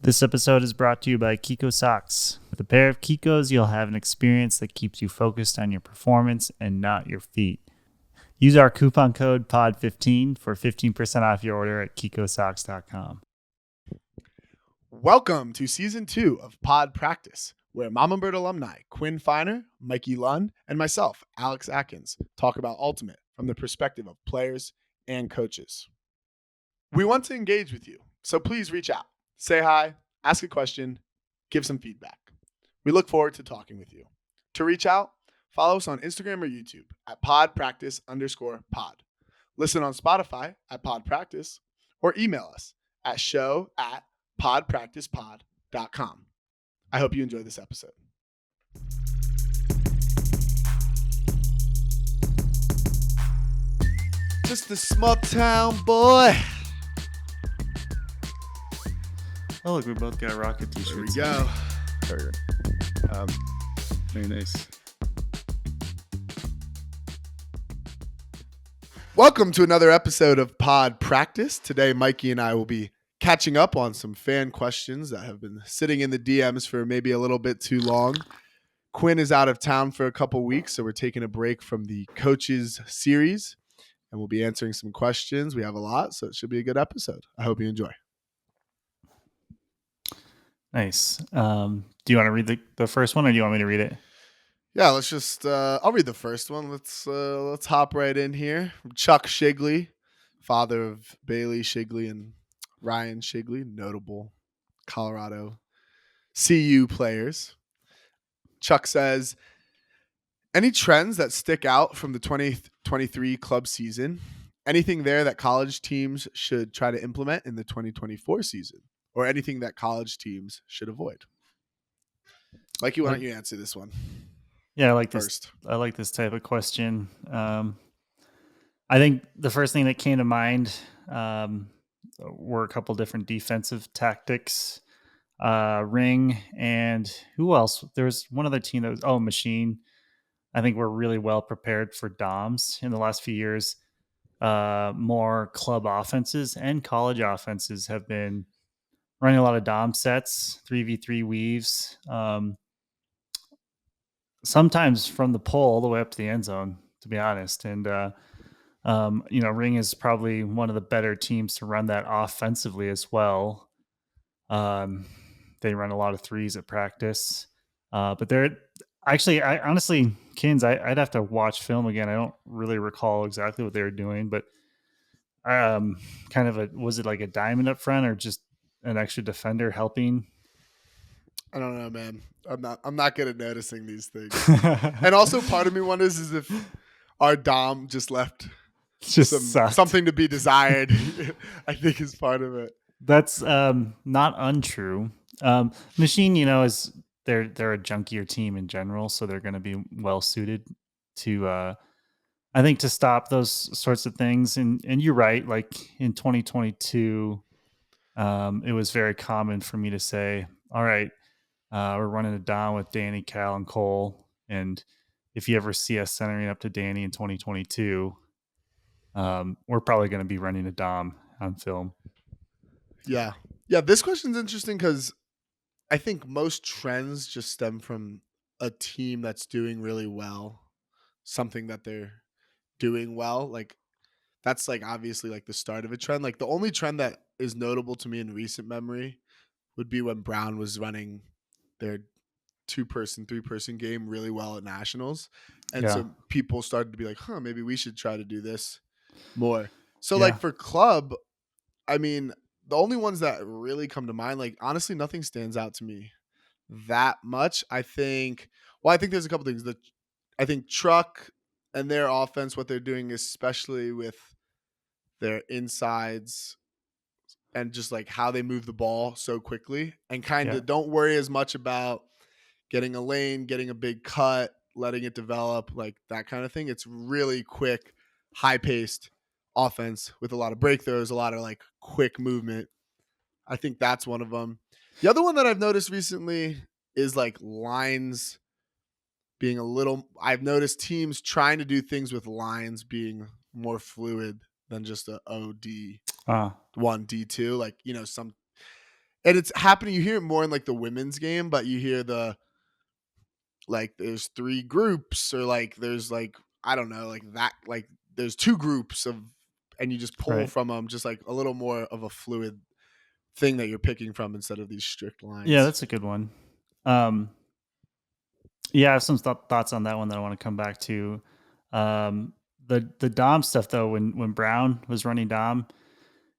This episode is brought to you by Kiko Socks. With a pair of Kikos, you'll have an experience that keeps you focused on your performance and not your feet. Use our coupon code POD15 for 15% off your order at kikosocks.com. Welcome to Season 2 of Pod Practice, where Mama Bird alumni Quinn Feiner, Mikey Lund, and myself, Alex Atkins, talk about Ultimate from the perspective of players and coaches. We want to engage with you, so please reach out. Say hi, ask a question, give some feedback. We look forward to talking with you. To reach out, follow us on Instagram or YouTube at podpractice_pod. Listen on Spotify at podpractice or email us at show@podpracticepod.com. I hope you enjoy this episode. Just a small town boy. Oh, look, we both got Rocket t-shirts. There we go. Very nice. Welcome to another episode of Pod Practice. Today, Mikey and I will be catching up on some fan questions that have been sitting in the DMs for maybe a little bit too long. Quinn is out of town for a couple weeks, so we're taking a break from the coaches series, and we'll be answering some questions. We have a lot, so it should be a good episode. I hope you enjoy. Nice. Do you want to read the first one, or do you want me to read it? Yeah, let's just I'll read the first one. Let's hop right in here. Chuck Shigley, father of Bailey Shigley and Ryan Shigley, notable Colorado CU players. Chuck says, any trends that stick out from the 2023 club season? Anything there that college teams should try to implement in the 2024 season? Or anything that college teams should avoid? Mikey, why don't you answer this one? Yeah, I like first. I like this type of question. I think the first thing that came to mind were a couple different defensive tactics. Ring and who else? There was one other team that was Machine. I think we're really well prepared for DOMs in the last few years. More club offenses and college offenses have been running a lot of DOM sets, 3v3 weaves. Sometimes from the pole all the way up to the end zone, to be honest. And, Ring is probably one of the better teams to run that offensively as well. They run a lot of threes at practice. But they're actually, Kins, I'd have to watch film again. I don't really recall exactly what they were doing, but was it like a diamond up front or just an extra defender helping? I don't know, man. I'm not good at noticing these things. And also part of me wonders is if our Dom just left something to be desired. I think is part of it. That's not untrue. Machine, is they're a junkier team in general, so they're going to be well suited to I think to stop those sorts of things. And you're right, like in 2022 it was very common for me to say, all right, we're running it down with Danny, Cal, and Cole. And if you ever see us centering up to Danny in 2022, we're probably going to be running a DOM on film. Yeah. Yeah, this question's interesting because I think most trends just stem from a team that's doing really well, something that they're doing well. Like, that's like obviously like the start of a trend. Like, the only trend that is notable to me in recent memory would be when Brown was running their 2-person, 3-person game really well at nationals. And so people started to be like, maybe we should try to do this more. So like for club, I mean, the only ones that really come to mind, like honestly, nothing stands out to me that much. I think there's a couple things. I think Truck and their offense, what they're doing, especially with their insides and just like how they move the ball so quickly and kind of don't worry as much about getting a lane, getting a big cut, letting it develop, like that kind of thing. It's really quick, high-paced offense with a lot of breakthroughs, a lot of like quick movement. I think that's one of them. The other one that I've noticed recently is like lines being I've noticed teams trying to do things with lines being more fluid than just a OD1, D2. Like, and it's happening. You hear it more in like the women's game, but you hear the like there's three groups or like there's like I don't know like that like there's two groups of and you just pull Right. from them just like a little more of a fluid thing that you're picking from instead of these strict Yeah, lines. that's a good one. Um, yeah, I have some thoughts on that one that I want to come back to. Um, the Dom stuff though, when Brown was running Dom,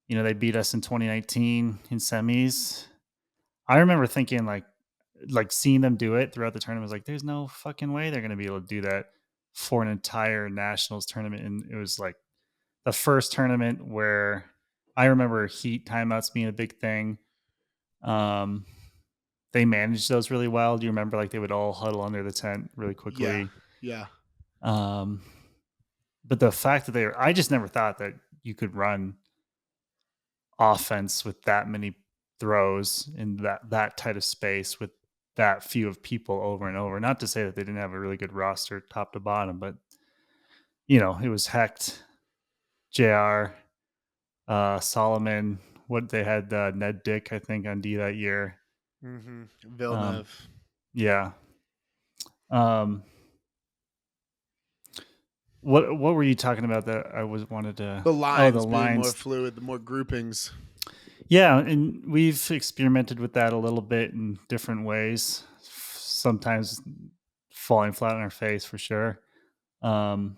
they beat us in 2019 in semis. I remember thinking like seeing them do it throughout the tournament was like, there's no fucking way they're gonna be able to do that for an entire nationals tournament. And it was like the first tournament where I remember heat timeouts being a big thing. Um, they managed those really well. Do you remember like they would all huddle under the tent really Yeah, quickly? yeah. Um, but the fact that I just never thought that you could run offense with that many throws in that tight of space with that few of people over and over. Not to say that they didn't have a really good roster top to bottom, but it was Hecht, JR, Solomon. What they had Ned Dick, I think, on D that year. Um, Villeneuve. yeah. Um, what were you talking about that I was wanted to? The Oh, the lines being more lines. fluid, the more groupings. Yeah, and we've experimented with that a little bit in different ways. Sometimes falling flat on our face for sure. Um,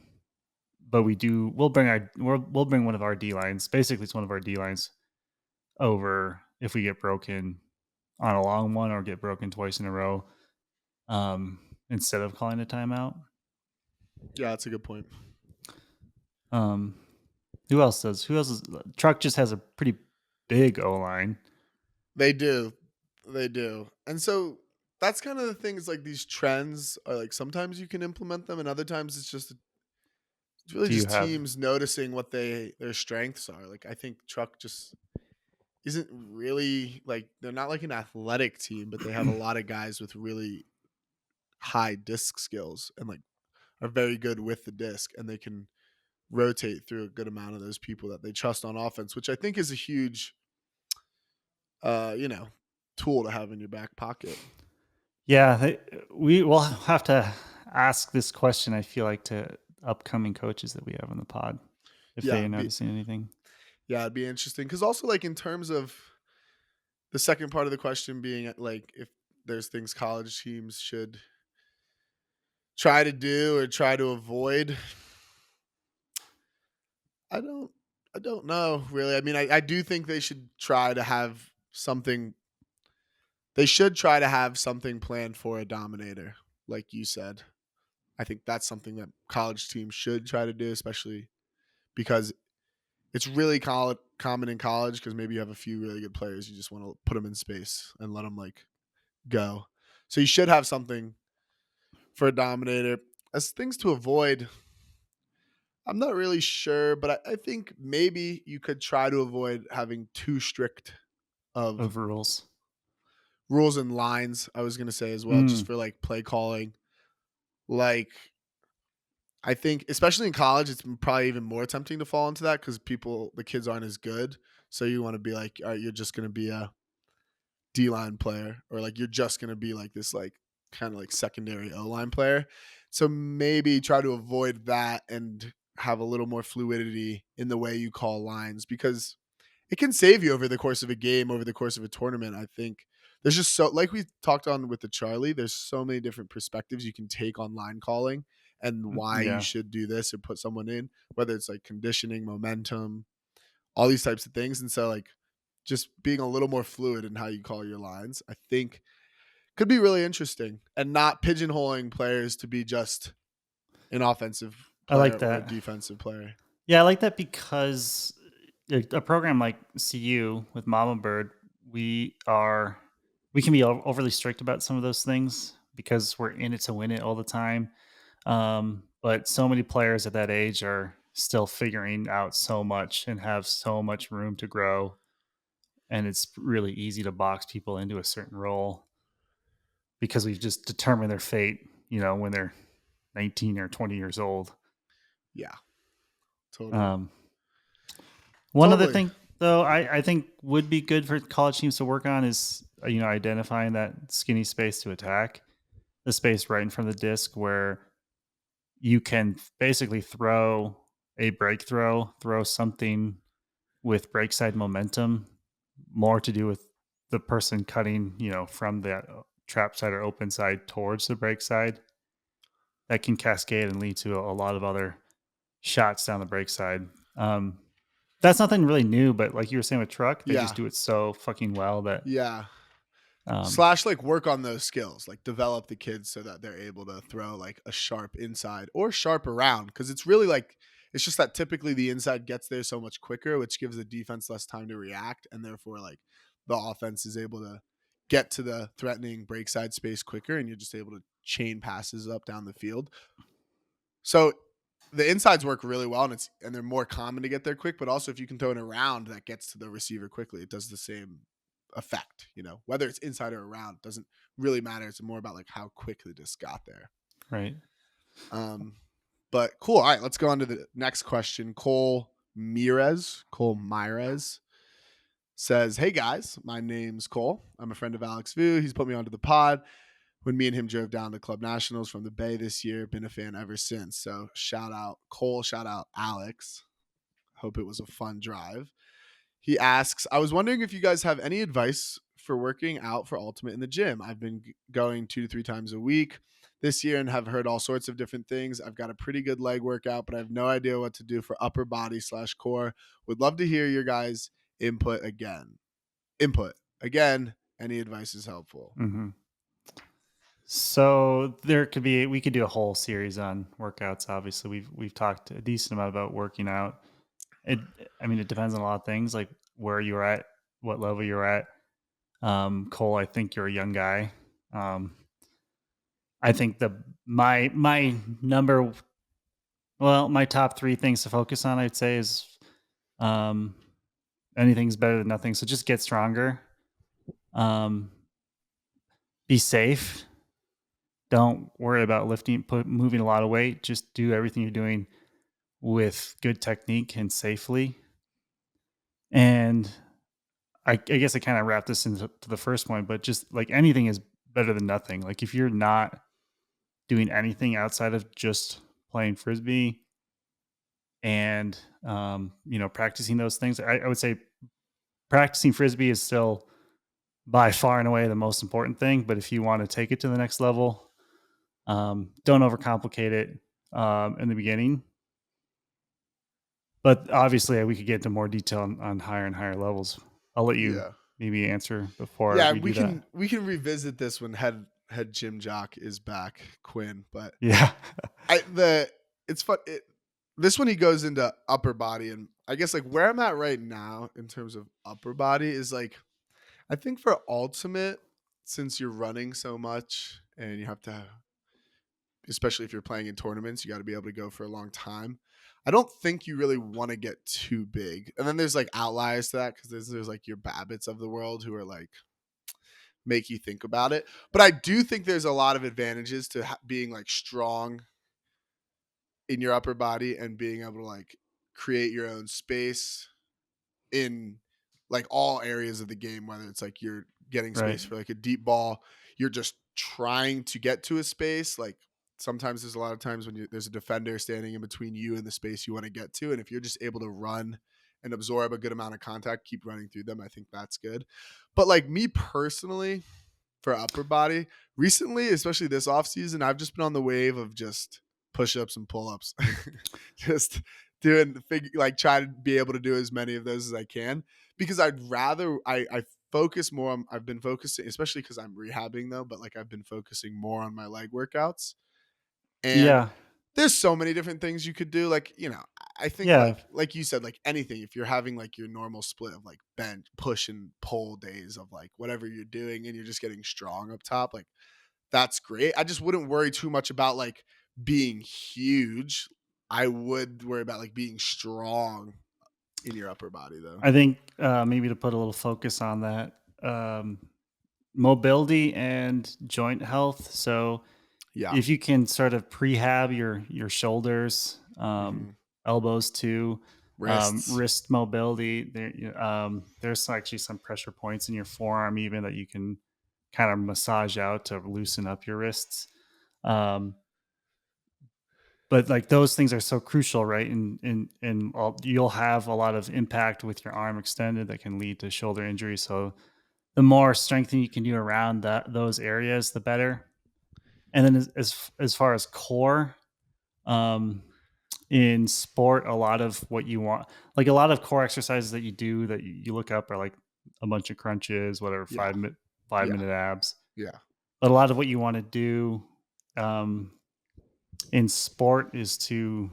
but we'll bring one of our D lines. Basically, it's one of our D lines over if we get broken on a long one or get broken twice in a row. Instead of calling a timeout. Yeah, that's a good point. Um, who else does? Who else is? Truck just has a pretty big O line. They do. They do. And so that's kind of the things like these trends are like sometimes you can implement them and other times it's really Do you just have? teams noticing what their strengths are. Like I think Truck just isn't really like they're not like an athletic team, but they have a lot of guys with really high disc skills and like are very good with the disc and they can rotate through a good amount of those people that they trust on offense, which I think is a huge uh, you know, tool to have in your back pocket. Yeah, we will have to ask this question. I feel like to upcoming coaches that we have on the pod if they Yeah, are noticing anything. yeah, it'd be interesting because also like in terms of the second part of the question being like if there's things college teams should try to do or try to avoid. I don't I don't know really. I mean, I do think they should try to have something they should try to have something planned for a dominator, like you said. I think that's something that college teams should try to do, especially because it's really common in college because maybe you have a few really good players. You just want to put them in space and let them like go. So you should have something for a dominator. As things to avoid, I'm not really sure, but I think maybe you could try to avoid having too strict of Overrules. rules and lines. I was gonna say as well, just Mm, for like play calling. Like I think, especially in college, it's probably even more tempting to fall into that because the kids aren't as good. So you want to be like, all right, you're just gonna be a D line player, or like you're just gonna be like this like kind of like secondary O line player. So maybe try to avoid that and have a little more fluidity in the way you call lines because it can save you over the course of a game, over the course of a tournament. I think there's just so like we talked on with the Charlie, there's so many different perspectives you can take on line calling and why you yeah. should do this or put someone in, whether it's like conditioning, momentum, all these types of things. And so like just being a little more fluid in how you call your lines, I think could be really interesting and not pigeonholing players to be just an offensive I player like or a that. defensive player. Yeah, I like that because a program like CU with Mama Bird, we are we can be overly strict about some of those things because we're in it to win it all the time. But so many players at that age are still figuring out so much and have so much room to grow. And it's really easy to box people into a certain role because we've just determined their fate, when they're 19 or 20 years old. Yeah, totally. Um, one other Totally. thing. So I think would be good for college teams to work on is identifying that skinny space to attack, the space right in front of the disc where you can basically throw a break throw something with break side momentum, more to do with the person cutting, from the trap side or open side towards the break side. That can cascade and lead to a lot of other shots down the break side. Um, that's nothing really new, but like you were saying with truck, they just Yeah. do it so fucking well that Yeah. um, Slash, like, work on those skills, like develop the kids so that they're able to throw like a sharp inside or sharp around. Cause it's really like, it's just that typically the inside gets there so much quicker, which gives the defense less time to react. And therefore, like, the offense is able to get to the threatening break side space quicker. And you're just able to chain passes up down the field. So the insides work really well, and they're more common to get there quick. But also, if you can throw it around that gets to the receiver quickly, it does the same effect. Whether it's inside or around doesn't really matter. It's more about like how quickly this got there. right. Um, but cool. All right, let's go on to the next question. Cole Mires says, "Hey guys, my name's Cole. I'm a friend of Alex Vu. He's put me onto the pod when me and him drove down to Club Nationals from the Bay this year. Been a fan ever since. So shout out Cole, shout out Alex. Hope it was a fun drive." He asks, "I was wondering if you guys have any advice for working out for Ultimate in the gym. I've been going 2 to 3 times a week this year and have heard all sorts of different things. I've got a pretty good leg workout, but I have no idea what to do for upper body/core. Would love to hear your guys' input again. Input again. Any advice is helpful." hmm So we could do a whole series on workouts. Obviously, we've talked a decent amount about working out. It, I mean, it depends on a lot of things, like where you're at, what level you're at. Cole, I think you're a young guy. Um, I think my number, well, my top three things to focus on, I'd say, is um, anything's better than nothing. So just get stronger. Um, be safe. Don't worry about moving a lot of weight. Just do everything you're doing with good technique and safely. And I guess I kind of wrap this into to the first point, but just like anything is better than nothing. Like if you're not doing anything outside of just playing frisbee and practicing those things, I would say practicing frisbee is still by far and away the most important thing. But if you want to take it to the next level, don't overcomplicate it in the beginning. But obviously, we could get into more detail on higher and higher levels. I'll let you Yeah. maybe answer before Yeah, we we do that. can we can revisit this when head gym jock is back, Quinn. But Yeah. I the it's fun. This one he goes into upper body, and I guess like where I'm at right now in terms of upper body is like I think for ultimate, since you're running so much and you have to, especially if you're playing in tournaments, you got to be able to go for a long time. I don't think you really want to get too big. And then there's like outliers to that because there's like your Babbitts of the world who are like make you think about it. But I do think there's a lot of advantages to being like strong in your upper body and being able to like create your own space in like all areas of the game, whether it's like you're getting Right. space for like a deep ball, you're just trying to get to a space. Like sometimes there's a lot of times when there's a defender standing in between you and the space you want to get to. And if you're just able to run and absorb a good amount of contact, keep running through them, I think that's good. But like me personally, for upper body, recently, especially this off season, I've just been on the wave of just push-ups and pull-ups. Just like try to be able to do as many of those as I can because I focus more on I've been focusing, especially because I'm rehabbing though, but like I've been focusing more on my leg workouts. And Yeah. there's so many different things you could do. Like, I think Yeah. like you said, like anything, if you're having like your normal split of like bench, push and pull days of like whatever you're doing and you're just getting strong up top, like that's great. I just wouldn't worry too much about like being huge. I would worry about like being strong in your upper body though. I think maybe to put a little focus on that, mobility and joint health. So Yeah. if you can sort of prehab your shoulders, Hmm. elbows too, Wrists. wrist mobility. There's actually some pressure points in your forearm even that you can kind of massage out to loosen up your wrists. Um, but like those things are so crucial, right? And you'll have a lot of impact with your arm extended that can lead to shoulder injury. So the more strengthening you can do around those areas, the better. And then as far as core, um, in sport, a lot of what you want, like a lot of core exercises that you do that you look up are like a bunch of crunches, whatever, Yeah. 5 Yeah. minute abs. Yeah. But a lot of what you want to do um, in sport is to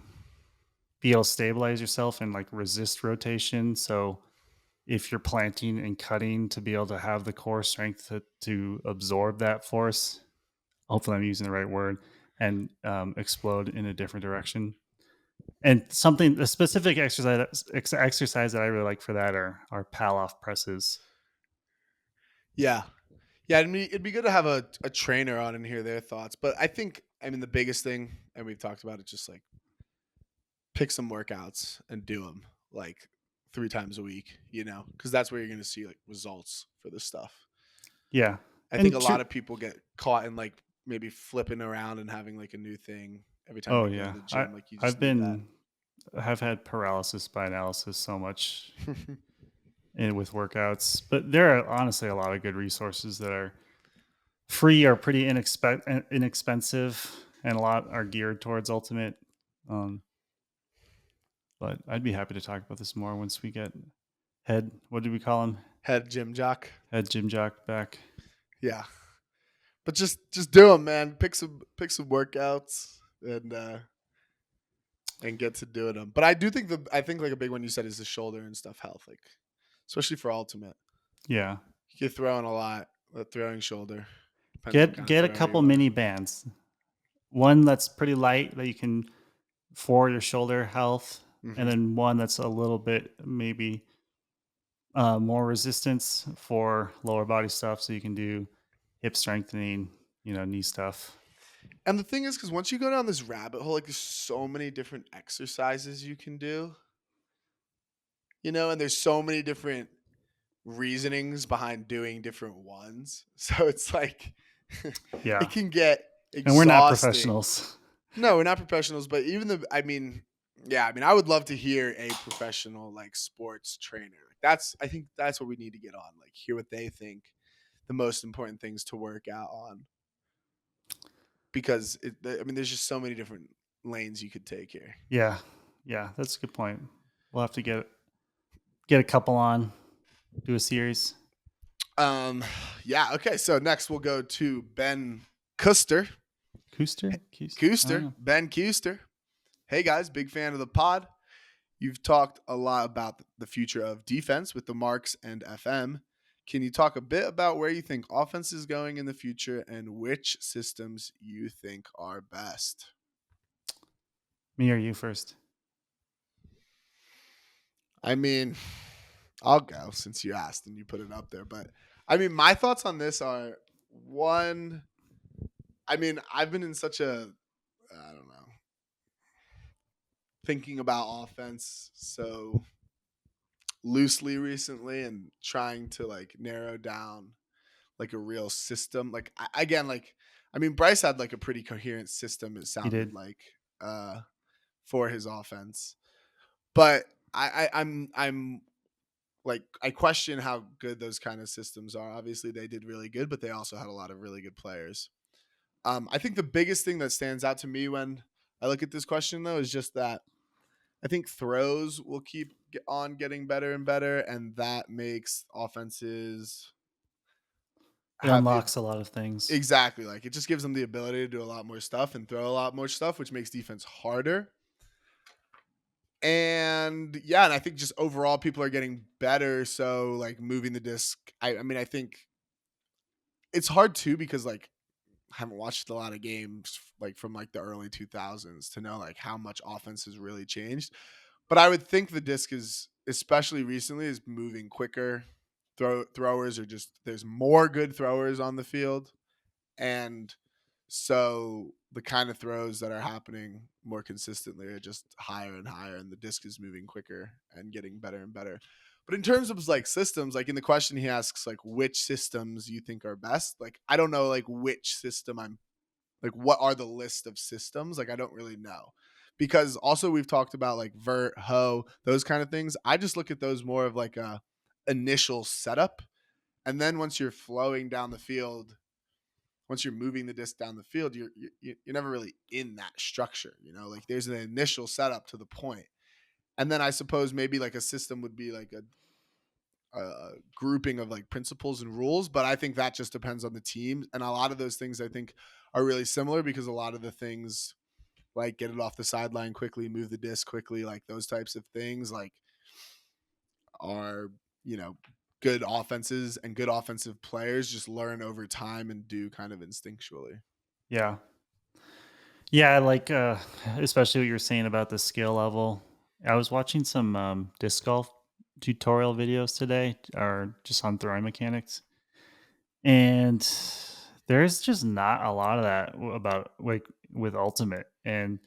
be able to stabilize yourself and like resist rotation. So if you're planting and cutting, to be able to have the core strength to absorb that force, hopefully I'm using the right word, and explode in a different direction. And a specific exercise that I really like for that are pal off presses. Yeah. Yeah, it'd be good to have a trainer on and hear their thoughts. But I think, I mean, the biggest thing, and we've talked about it, just like pick some workouts and do them like 3 times a week, because that's where you're going to see like results for this stuff. Yeah, I think and a lot of people get caught in like maybe flipping around and having like a new thing every time oh you go to yeah, the gym. Like you I've just need that. been have had paralysis by analysis so much with workouts, but there are honestly a lot of good resources that are free or pretty inexpensive, and a lot are geared towards ultimate. Um, but I'd be happy to talk about this more once we get head. What did we call him? Head gym jock. Head Jim Jock back. Yeah. But just do them, man. Pick some workouts and get to doing them. But I think like a big one you said is the shoulder and stuff health, like especially for ultimate. Yeah, You're throwing a lot. The throwing shoulder depends what kind of get a thrower couple you are. mini bands. One that's pretty light that you can for your shoulder health, and Hmm. then one that's a little bit maybe more resistance for lower body stuff, so you can do hip strengthening, knee stuff. And the thing is, because once you go down this rabbit hole, like there's so many different exercises you can do, and there's so many different reasonings behind doing different ones. So it's like it Yeah, can get and we're not exhausting. professionals. No, we're not professionals, but I mean, yeah, I mean, I would love to hear a professional like sports trainer. I think that's what we need to get on. Like, hear what they think the most important things to work out on, because I mean, there's just so many different lanes you could take here. Yeah, yeah, that's a good point. We'll have to get a couple on, do a series. Um, yeah. Okay. So next we'll go to Ben Custer. I don't know. Ben Custer. Hey guys, big fan of the pod. You've talked a lot about the future of defense with the Marks and FM. Can you talk a bit about where you think offense is going in the future and which systems you think are best? Me or you first? I mean, I'll go since you asked and you put it up there. But I mean, my thoughts on this are one, I mean, I've been in such I don't know, thinking about offense so loosely recently and trying to like narrow down like a real system. Like again, like I mean, Bryce had like a pretty coherent system. It He sounded did. like uh, for his offense, but I'm like I question how good those kind of systems are. Obviously, they did really good, but they also had a lot of really good players. I think the biggest thing that stands out to me when I look at this question though is just that I think throws will keep on getting better and better, and that makes offenses It have the unlocks a lot of things. exactly, like, it just gives them the ability to do a lot more stuff and throw a lot more stuff, which makes defense harder. And, yeah, and I think just overall people are getting better, so, like, moving the disc I mean, I think it's hard too because, like, I haven't watched a lot of games, like, from, like, the early 2000s to know, like, how much offense has really changed. But I would think the disc is, especially recently, is moving quicker. Throwers are just there's more good throwers on the field, and So the kind of throws that are happening more consistently are just higher and higher, and the disc is moving quicker and getting better and better. But in terms of like systems, like in the question he asks, like which systems you think are best, like I don't know like which system I'm like what are the list of systems? Like I don't really know. Because also we've talked about like vert, ho, those kind of things. I just look at those more of like a initial setup. And then once you're flowing down the field, once you're moving the disc down the field, you're never really in that structure, you know. Like there's an initial setup to the point, and then I suppose maybe like a system would be like a grouping of like principles and rules. But I think that just depends on the team, and a lot of those things I think are really similar because a lot of the things like get it off the sideline quickly, move the disc quickly, like those types of things, like are you know good offenses and good offensive players just learn over time and do kind of instinctually. Yeah. Yeah, like, especially what you were saying about the skill level. I was watching some, disc golf tutorial videos today, or just on throwing mechanics, and there's just not a lot of that about, like, with Ultimate, and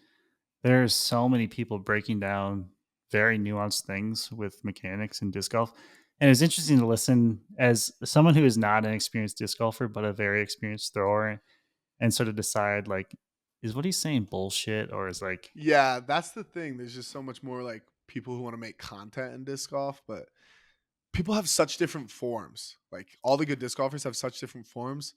there's so many people breaking down very nuanced things with mechanics and disc golf, and it's interesting to listen as someone who is not an experienced disc golfer, but a very experienced thrower, and sort of decide, like, is what he's saying bullshit, or is, like, Yeah, that's the thing. There's just so much more like people who want to make content in disc golf, but people have such different forms. Like all the good disc golfers have such different forms.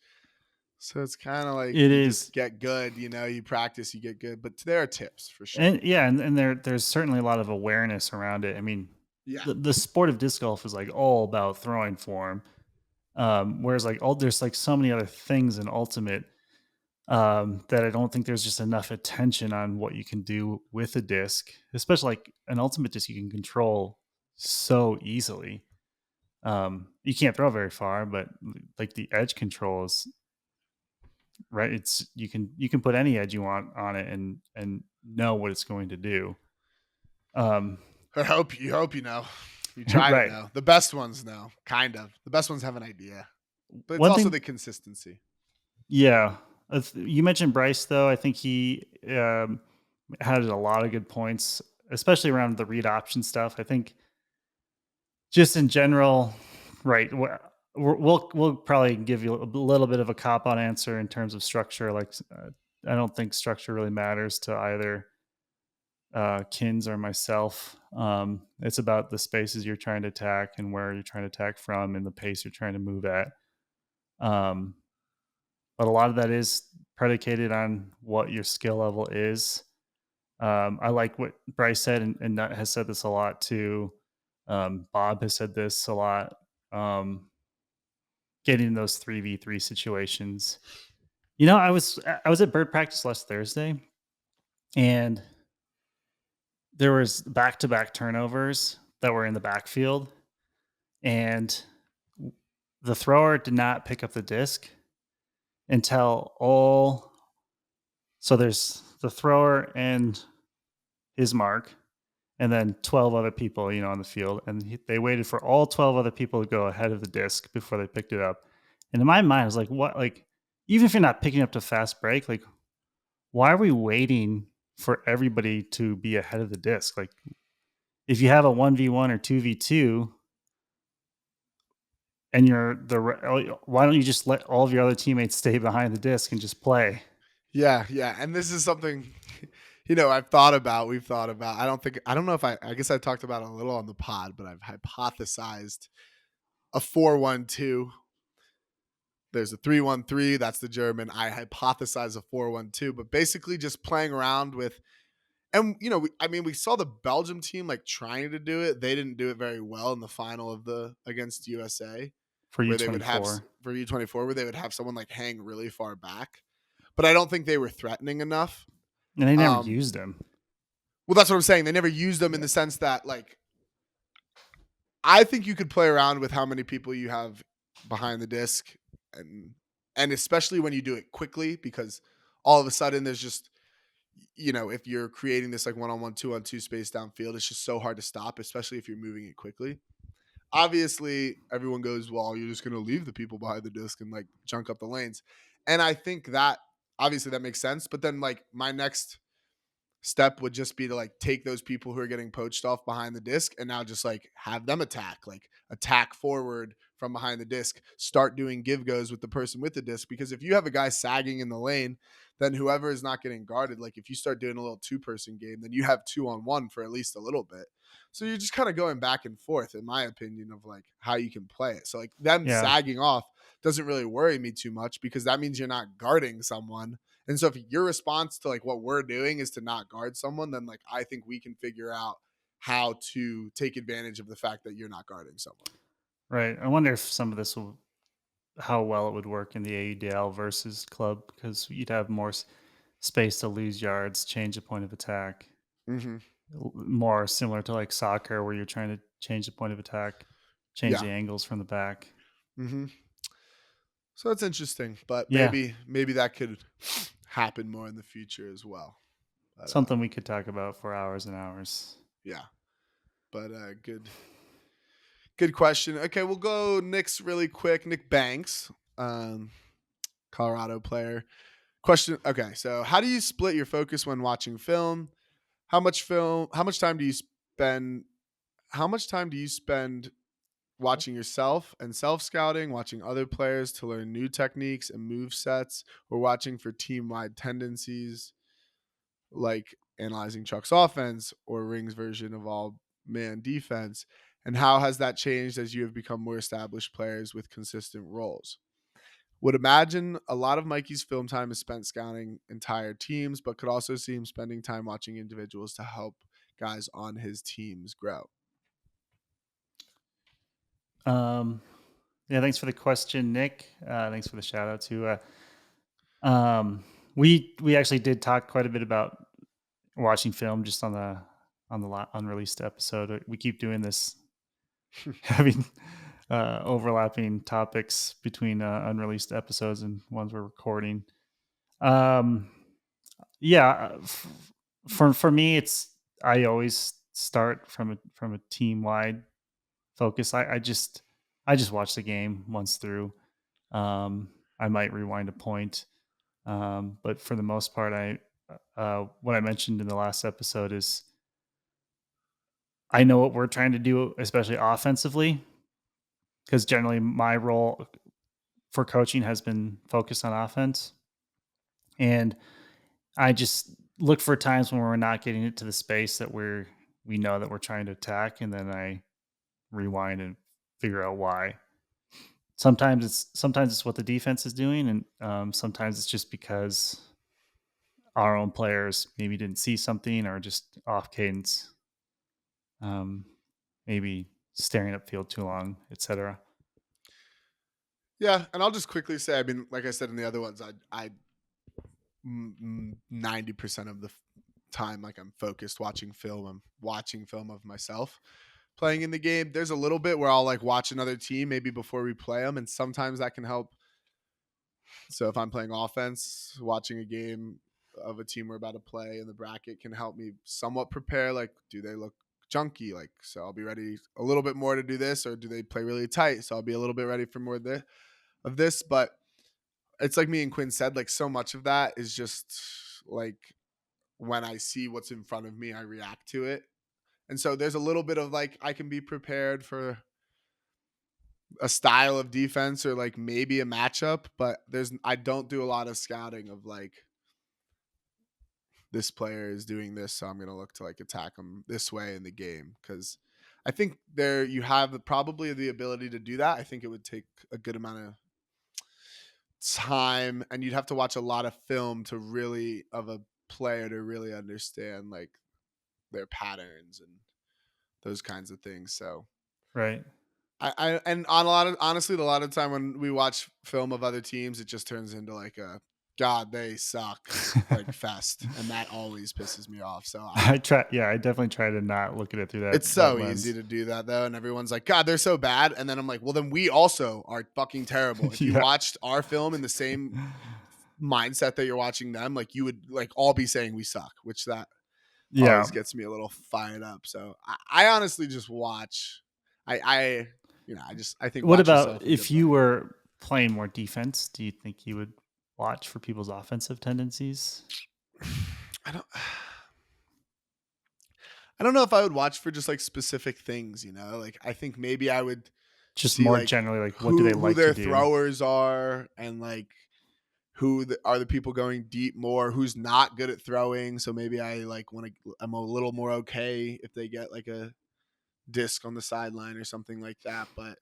So it's kind of like it you is. just get good, you know, you practice, you get good. But there are tips for sure. And yeah, and there's certainly a lot of awareness around it. I mean, Yeah. the sport of disc golf is, like, all about throwing form, whereas, like, all there's, like, so many other things in Ultimate, that I don't think there's just enough attention on what you can do with a disc, especially, like, an Ultimate disc you can control so easily. You can't throw very far, but, like, the edge control is right, it's you can put any edge you want on it and know what it's going to do. Um, I hope you know. You try to right. know. The best ones know, kind of. The best ones have an idea. But it's One also thing the consistency. yeah, you mentioned Bryce, though. I think he, had a lot of good points, especially around the read option stuff. I think just in general, right, we'll probably give you a little bit of a cop-out answer in terms of structure, like, I don't think structure really matters to either, Kins or myself. It's about the spaces you're trying to attack and where you're trying to attack from and the pace you're trying to move at. Um, but a lot of that is predicated on what your skill level is. I like what Bryce said, and Nut has said this a lot too. Bob has said this a lot. Um, Getting those 3v3 situations. I was at bird practice last Thursday, and there was back to back turnovers that were in the backfield, and the thrower did not pick up the disc until all. So there's the thrower and his mark, and then 12 other people, on the field. And they waited for all 12 other people to go ahead of the disc before they picked it up. And in my mind, I was like, what? Like, even if you're not picking up to fast break, like, why are we waiting for everybody to be ahead of the disc? Like, if you have a 1v1 or 2v2 and why don't you just let all of your other teammates stay behind the disc and just play? Yeah, yeah. And this is something, I've thought about, we've thought about. I don't know if I guess I talked about it a little on the pod, but I've hypothesized a 4-1-2. There's a 3-1-3. That's the German. I hypothesize a 4-1-2, but basically just playing around with, and, we saw the Belgium team like trying to do it. They didn't do it very well in the final of the against USA, For where they would have U24. for U24, where they would have someone like hang really far back. But I don't think they were threatening enough. And they never Um, used him. Well, that's what I'm saying. They never used them in Yeah. the sense that, like, I think you could play around with how many people you have behind the disc, and especially when you do it quickly, because all of a sudden there's just, if you're creating this like 1-on-1, 2-on-2 space downfield, it's just so hard to stop, especially if you're moving it quickly. Obviously, everyone goes, well, you're just going to leave the people behind the disc and like junk up the lanes. And I think that obviously that makes sense. But then like my next step would just be to like take those people who are getting poached off behind the disc and now just like have them attack, like attack forward from behind the disc, start doing give goes with the person with the disc. Because if you have a guy sagging in the lane, then whoever is not getting guarded, like if you start doing a little 2-person game, then you have 2-on-1 for at least a little bit. So you're just kind of going back and forth, in my opinion, of like how you can play it. So like them Yeah. sagging off doesn't really worry me too much because that means you're not guarding someone. And so if your response to like what we're doing is to not guard someone, then like I think we can figure out how to take advantage of the fact that you're not guarding someone. Right. I wonder if some of this will how well it would work in the AUDL versus club because you'd have more space to lose yards, change the point of attack. Mm-hmm. More similar to like soccer where you're trying to change the point of attack, change Yeah. the angles from the back. Mm-hmm. So that's interesting, but Yeah. maybe that could happen more in the future as well. But Something we could talk about for hours and hours. yeah, but good question. Okay, we'll go Nick's really quick. Nick Banks, Colorado player. Question. Okay, so how do you split your focus when watching film? How much film? How much time do you spend? How much time do you spend watching yourself and self scouting, watching other players to learn new techniques and move sets, or watching for team wide tendencies, like analyzing Chuck's offense or Ring's version of all man defense? And how has that changed as you have become more established players with consistent roles? Would imagine a lot of Mikey's film time is spent scouting entire teams, but could also see him spending time watching individuals to help guys on his teams grow. Um, yeah, thanks for the question, Nick. Thanks for the shout out too. Um, we actually did talk quite a bit about watching film just on the unreleased episode. We keep doing this, having overlapping topics between unreleased episodes and ones we're recording. Um, yeah, for me, it's I always start from a team wide focus. I just watch the game once through. I might rewind a point, but for the most part, what I mentioned in the last episode is I know what we're trying to do, especially offensively, because generally my role for coaching has been focused on offense, and I just look for times when we're not getting it to the space that we know that we're trying to attack, and then I rewind and figure out why. Sometimes it's what the defense is doing, and sometimes it's just because our own players maybe didn't see something or just off cadence, um, maybe staring up field too long, etc. Yeah, and I'll just quickly say, I mean, like I said in the other ones, I 90% of the time, like I'm focused watching film. I'm watching film of myself playing in the game. There's a little bit where I'll like watch another team maybe before we play them, and sometimes that can help. So if I'm playing offense, watching a game of a team we're about to play in the bracket can help me somewhat prepare. Like, do they look junky? Like, so I'll be ready a little bit more to do this, or do they play really tight? So I'll be a little bit ready for more of this. But it's like me and Quinn said, like so much of that is just like when I see what's in front of me, I react to it. And so there's a little bit of like I can be prepared for a style of defense or like maybe a matchup, but I don't do a lot of scouting of like this player is doing this, so I'm gonna look to like attack them this way in the game because I think there you have probably the ability to do that. I think it would take a good amount of time, and you'd have to watch a lot of film to really of a player to really understand like their patterns and those kinds of things. So Right. I and on a lot of honestly, a lot of time when we watch film of other teams, it just turns into like a God, they suck like fest, and that always pisses me off. So I try. Yeah, I definitely try to not look at it through it's that so easy lens. to do that though, and everyone's like, God, they're so bad, and then I'm like, well, then we also are fucking terrible. If you Yeah. watched our film in the same mindset that you're watching them, like you would like all be saying we suck, which that Yeah. always gets me a little fired up. So I honestly just watch. I I think What watch about yourself and good if you play. were playing more defense? Do you think you would watch for people's offensive tendencies? I don't I don't know if I would watch for just like specific things, you know? Like I think maybe I would Just see more like generally, like what do they who like to their do? throwers are and like are the people going deep more, who's not good at throwing. So maybe I like want to I'm a little more okay if they get like a disc on the sideline or something like that. But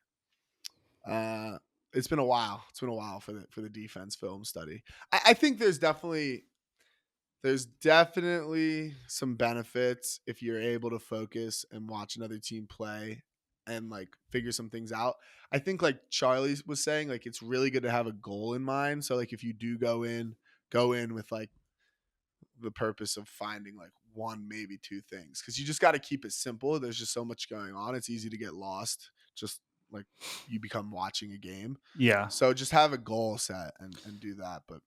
uh it's been a while. It's been a while for the defense film study. I think there's definitely some benefits if you're able to focus and watch another team play and like figure some things out. I think like Charlie was saying, like it's really good to have a goal in mind. So like if you do go in with like the purpose of finding like one, maybe two things. Cause you just got to keep it simple. There's just so much going on. It's easy to get lost. Just like you become watching a game. Yeah. So just have a goal set and do that. But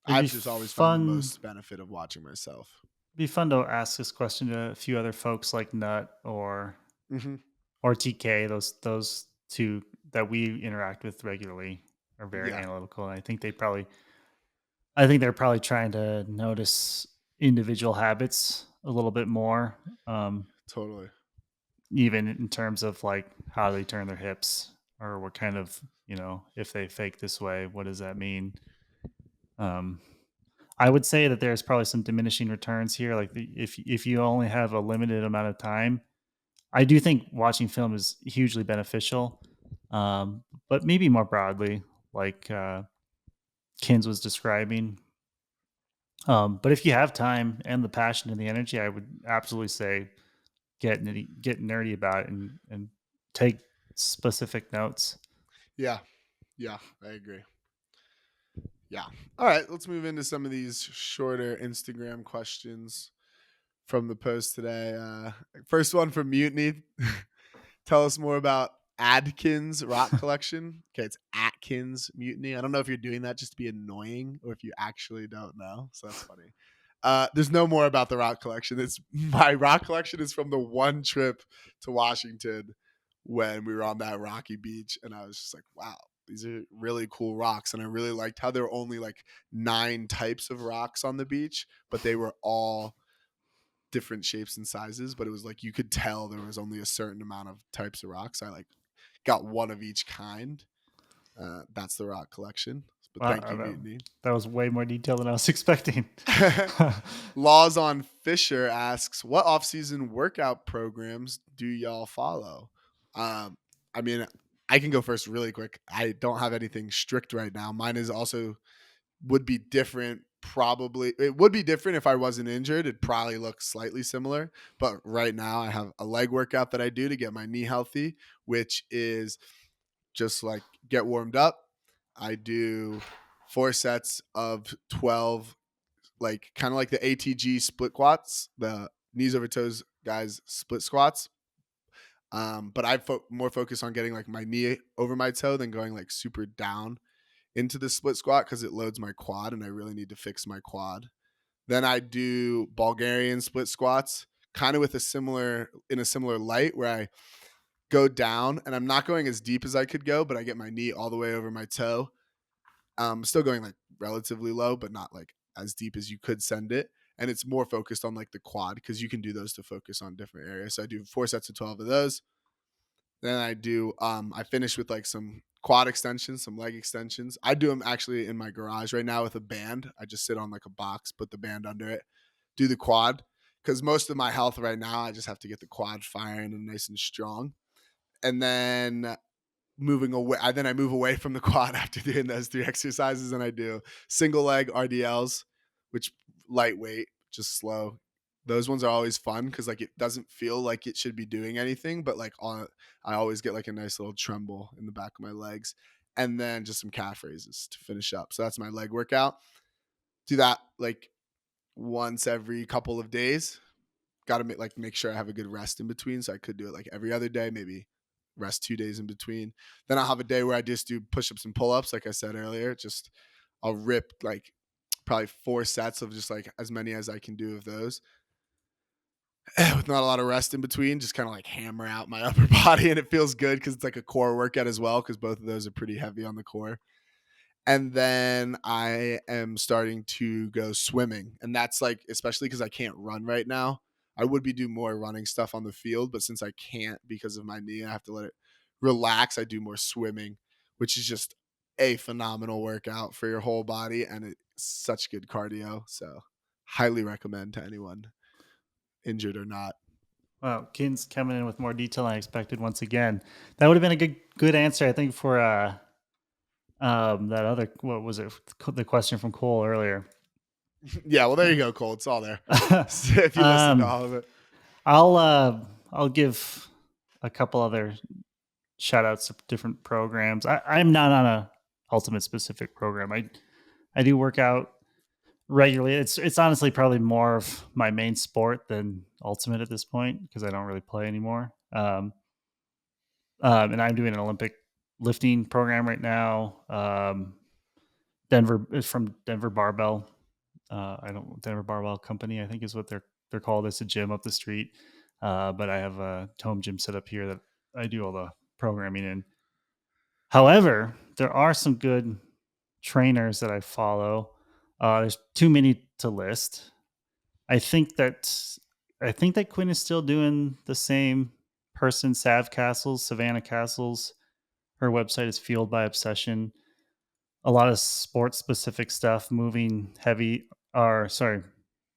It'd be I've just always found the fun most benefit of watching myself. be fun to ask this question to a few other folks like Nut Hmm. or TK. Those two that we interact with regularly are very Yeah, analytical, and I think they're probably trying to notice individual habits a little bit more, um, totally. even in terms of like how they turn their hips or what kind of if they fake this way, what does that mean? Um, I would say that there's probably some diminishing returns here. Like if you only have a limited amount of time, I do think watching film is hugely beneficial. But maybe more broadly, like Kins was describing. But if you have time and the passion and the energy, I would absolutely say get nerdy about it and take specific notes. Yeah, yeah, I agree. Yeah. All right, let's move into some of these shorter Instagram questions from the post today. First one from Mutiny. Tell us more about Adkins rock collection. Okay, it's Atkins Mutiny. I don't know if you're doing that just to be annoying or if you actually don't know. So that's funny. There's no more about the rock collection. It's my rock collection is from the one trip to Washington when we were on that rocky beach, and I was just like, wow, these are really cool rocks, and I really liked how there were only like 9 types of rocks on the beach, but they were all different shapes and sizes, but it was like you could tell there was only a certain amount of types of rocks. I like got one of each kind. That's the rock collection. But Wow, thank you, Mutiny. that was way more detail than I was expecting. Laws on Fisher asks, what off-season workout programs do y'all follow? Um, I mean, I can go first really quick. I don't have anything strict right now. Mine is also would be different. Probably it would be different if I wasn't injured. It'd probably look slightly similar. But right now, I have a leg workout that I do to get my knee healthy, which is just like get warmed up. I do 4 sets of 12, like kind of like the ATG split squats, the knees over toes guys split squats. But I more focus on getting like my knee over my toe than going like super down into the split squat because it loads my quad and I really need to fix my quad. Then I do Bulgarian split squats, kind of with a similar light where I go down and I'm not going as deep as I could go, but I get my knee all the way over my toe. Still going like relatively low, but not like as deep as you could send it. And it's more focused on like the quad because you can do those to focus on different areas. So I do 4 sets of 12 of those. Then I finish with like some quad extensions, some leg extensions. I do them actually in my garage right now with a band. I just sit on like a box, put the band under it, do the quad. Because most of my health right now, I just have to get the quad firing and nice and strong. And then I move away from the quad after doing those 3 exercises, and I do single leg RDLs, which lightweight, just slow. Those ones are always fun because like it doesn't feel like it should be doing anything, but like I always get like a nice little tremble in the back of my legs, and then just some calf raises to finish up. So that's my leg workout. Do that like once every couple of days. Got to make sure I have a good rest in between. So I could do it like every other day, maybe rest 2 days in between. Then I'll have a day where I just do push-ups and pull-ups, like I said earlier. Just I'll rip like probably 4 sets of just like as many as I can do of those. With not a lot of rest in between, just kind of like hammer out my upper body, and it feels good because it's like a core workout as well, because both of those are pretty heavy on the core. And then I am starting to go swimming. And that's like, especially because I can't run right now. I would be doing more running stuff on the field, but since I can't because of my knee, I have to let it relax. I do more swimming, which is just a phenomenal workout for your whole body. And it's such good cardio. So, highly recommend to anyone, injured or not. Wow, Kinn's coming in with more detail than I expected once again. That would have been a good answer, I think, for that other, what was it? The question from Cole earlier. Yeah, well, there you go, Cole. It's all there. If you listen to um, all of it. I'll I'll give a couple other shout outs to different programs. I'm not on a ultimate specific program. I do work out regularly. It's honestly probably more of my main sport than ultimate at this point because I don't really play anymore. And I'm doing an Olympic lifting program right now. Denver is from Denver Barbell. I don't Denver Barbell Company, I think is what they're called. It's a gym up the street. But I have a home gym set up here that I do all the programming in. However, there are some good trainers that I follow. There's too many to list. I think that I think that Quinn is still doing the same person, Sav Castles, Savannah Castles. Her website is Fueled by Obsession. A lot of sports specific stuff, moving heavy, or sorry,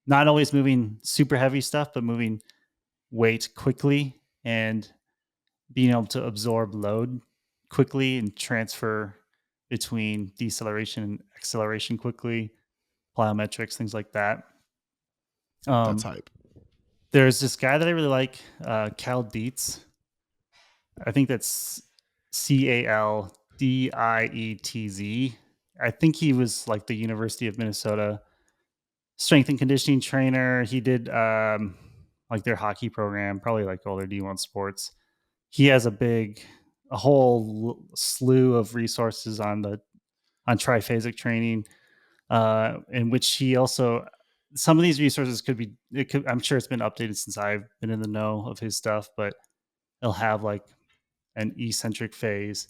not always moving super heavy stuff, but moving weight quickly and being able to absorb load quickly and transfer between deceleration and acceleration quickly, plyometrics, things like that. That's Um, hype. there's this guy that I really like, Cal Dietz. I think that's Caldietz. I think he was like the University of Minnesota strength and conditioning trainer. He did like their hockey program, probably like all their D1 sports. He has a whole slew of resources on triphasic training, in which he also some of these resources could be I'm sure it's been updated since I've been in the know of his stuff, but it'll have like an eccentric phase,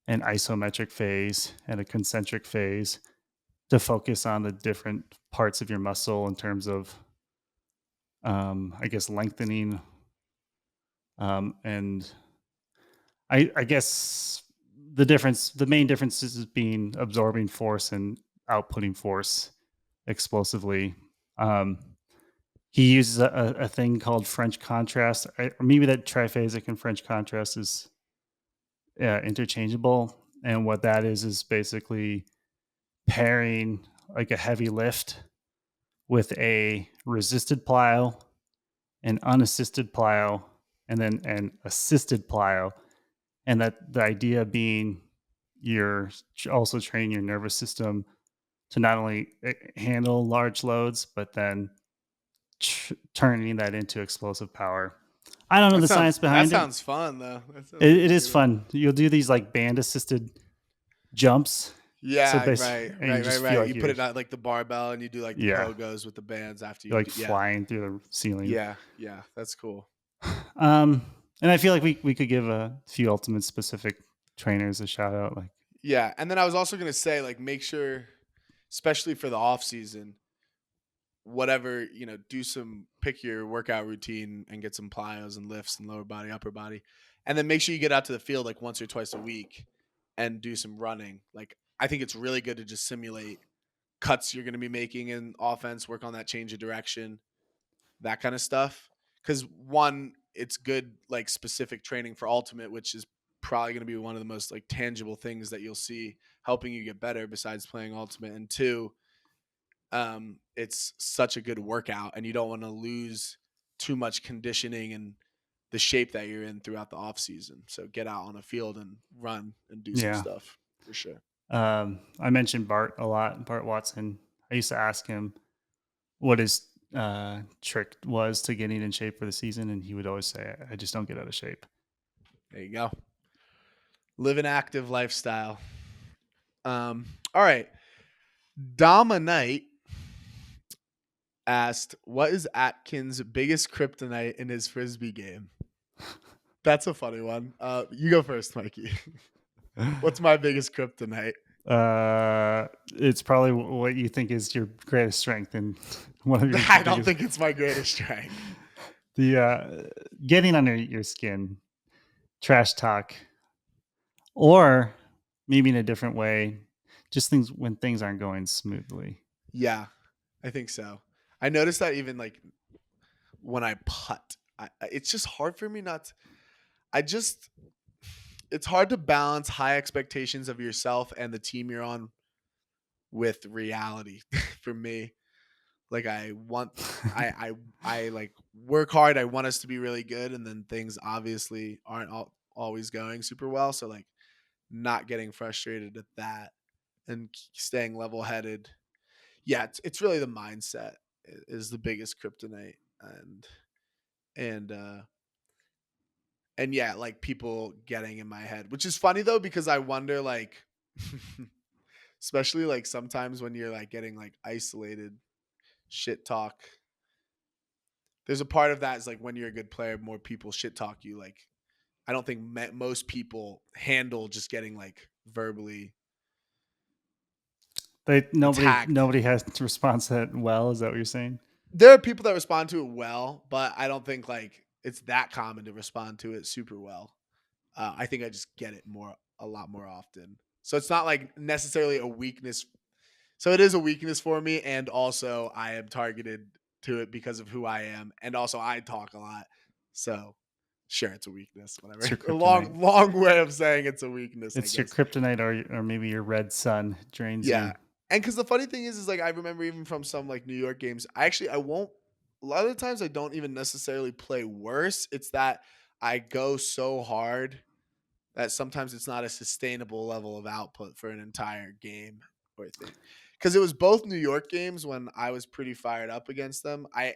an isometric phase, and a concentric phase to focus on the different parts of your muscle in terms of I guess lengthening, and I guess the main difference is being absorbing force and outputting force explosively. Um, he uses a thing called French contrast, or maybe that triphasic and French contrast is interchangeable. And what that is basically pairing like a heavy lift with a resisted plyo, an unassisted plyo, and then an assisted plyo. And that the idea being you're also training your nervous system to not only handle large loads, but then turning that into explosive power. I don't know the science That behind it. sounds fun though. That sounds It really is good. fun. You'll do these like band assisted jumps. So Yeah, basically, right, and you right, right, just feel right. like You put it on like the barbell and you do like the yeah, pogos with the bands after you're you like do. Yeah, flying through the ceiling. yeah, yeah. That's cool. Um, and I feel like we could give a few ultimate specific trainers a shout out. Like, Yeah, and then I was also gonna say like make sure, especially for the off season, whatever do some pick your workout routine and get some plyos and lifts and lower body, upper body, and then make sure you get out to the field like once or twice a week and do some running. Like I think it's really good to just simulate cuts you're going to be making in offense, work on that change of direction, that kind of stuff. Because one, it's good like specific training for ultimate, which is probably going to be one of the most like tangible things that you'll see helping you get better besides playing ultimate. And two, it's such a good workout, and you don't want to lose too much conditioning and the shape that you're in throughout the off season. So get out on a field and run and do some yeah. stuff for sure. I mentioned Bart a lot, Bart Watson. I used to ask him what his trick was to getting in shape for the season, and he would always say, "I just don't get out of shape." There you go. Live an active lifestyle. All right. Dominite asked, "What is Atkins' biggest kryptonite in his frisbee game?" That's a funny one. You go first, Mikey. What's my biggest kryptonite? It's probably what you think is your greatest strength and one of your I don't biggest think it's my greatest strength. the getting under your skin, trash talk, or maybe in a different way, just things when things aren't going smoothly. Yeah, I think so. I noticed that even like when I putt, it's just hard for me not. I just it's hard to balance high expectations of yourself and the team you're on with reality for me. Like I want I like work hard. I want us to be really good and then things obviously aren't always going super well, so like not getting frustrated at that and staying level-headed. Yeah, it's really the mindset is the biggest kryptonite and and yeah, like people getting in my head, which is funny though because I wonder like especially like sometimes when you're like getting like isolated shit talk. There's a part of that is like when you're a good player, more people shit talk you. Like I don't think most people handle just getting like verbally They attacked. nobody has to respond to that well. Is that what you're saying? There are people that respond to it well, but I don't think like it's that common to respond to it super well. I think I just get it a lot more often. So it's not like necessarily a weakness. So it is a weakness for me, and also I am targeted to it because of who I am, and also I talk a lot. So sure, it's a weakness. It's Whatever. your A kryptonite. long way of saying it's a weakness, I It's your guess. kryptonite, or maybe your red sun drains Yeah, you. and because the funny thing is like I remember even from some like New York games, I won't. A lot of the times I don't even necessarily play worse. It's that I go so hard that sometimes it's not a sustainable level of output for an entire game or thing. Because it was both New York games when I was pretty fired up against them. I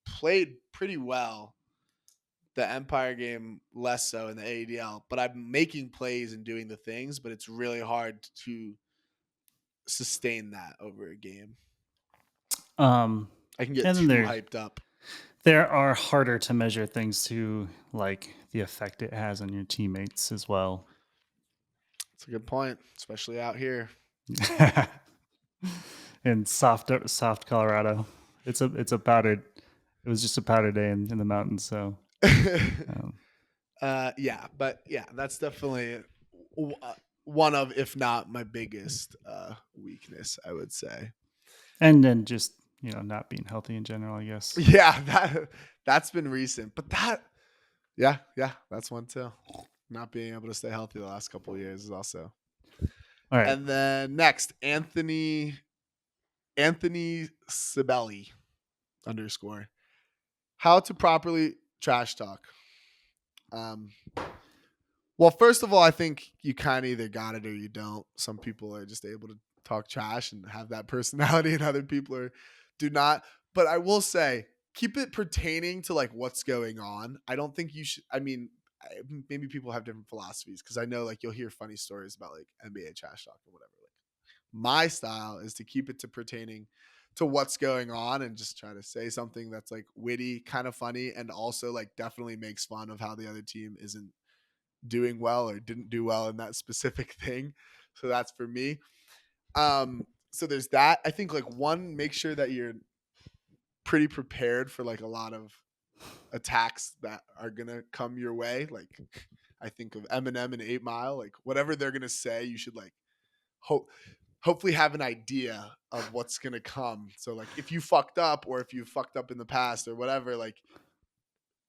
played pretty well. The Empire game less so in the ADL, but I'm making plays and doing the things, but it's really hard to sustain that over a game. Um, I can get and then too hyped up. there are harder to measure things too, like the effect it has on your teammates as well. It's a good point, especially out here. In soft Colorado, it's a powdered. It was just a powder day in the mountains. So, um, Yeah, but yeah, that's definitely one of, if not my biggest weakness, I would say. and then just not being healthy in general, I guess. Yeah, that's been recent, but yeah, that's one too. Not being able to stay healthy the last couple of years is also. All right. And then next, Anthony Sibeli underscore. How to properly trash talk. Um, Well, first of all, I think you kind of either got it or you don't. Some people are just able to talk trash and have that personality, and other people are do not. But I will say, keep it pertaining to like what's going on. I don't think you should. I mean, maybe people have different philosophies because I know like you'll hear funny stories about like NBA trash talk or whatever. Like my style is to keep it to pertaining to what's going on and just try to say something that's like witty, kind of funny, and also like definitely makes fun of how the other team isn't doing well or didn't do well in that specific thing. So that's for me. So there's that. I think like one, make sure that you're pretty prepared for like a lot of attacks that are gonna come your way. Like I think of Eminem and 8 Mile, like whatever they're gonna say, you should like hope hopefully have an idea of what's gonna come. So like if you fucked up or if you fucked up in the past or whatever, like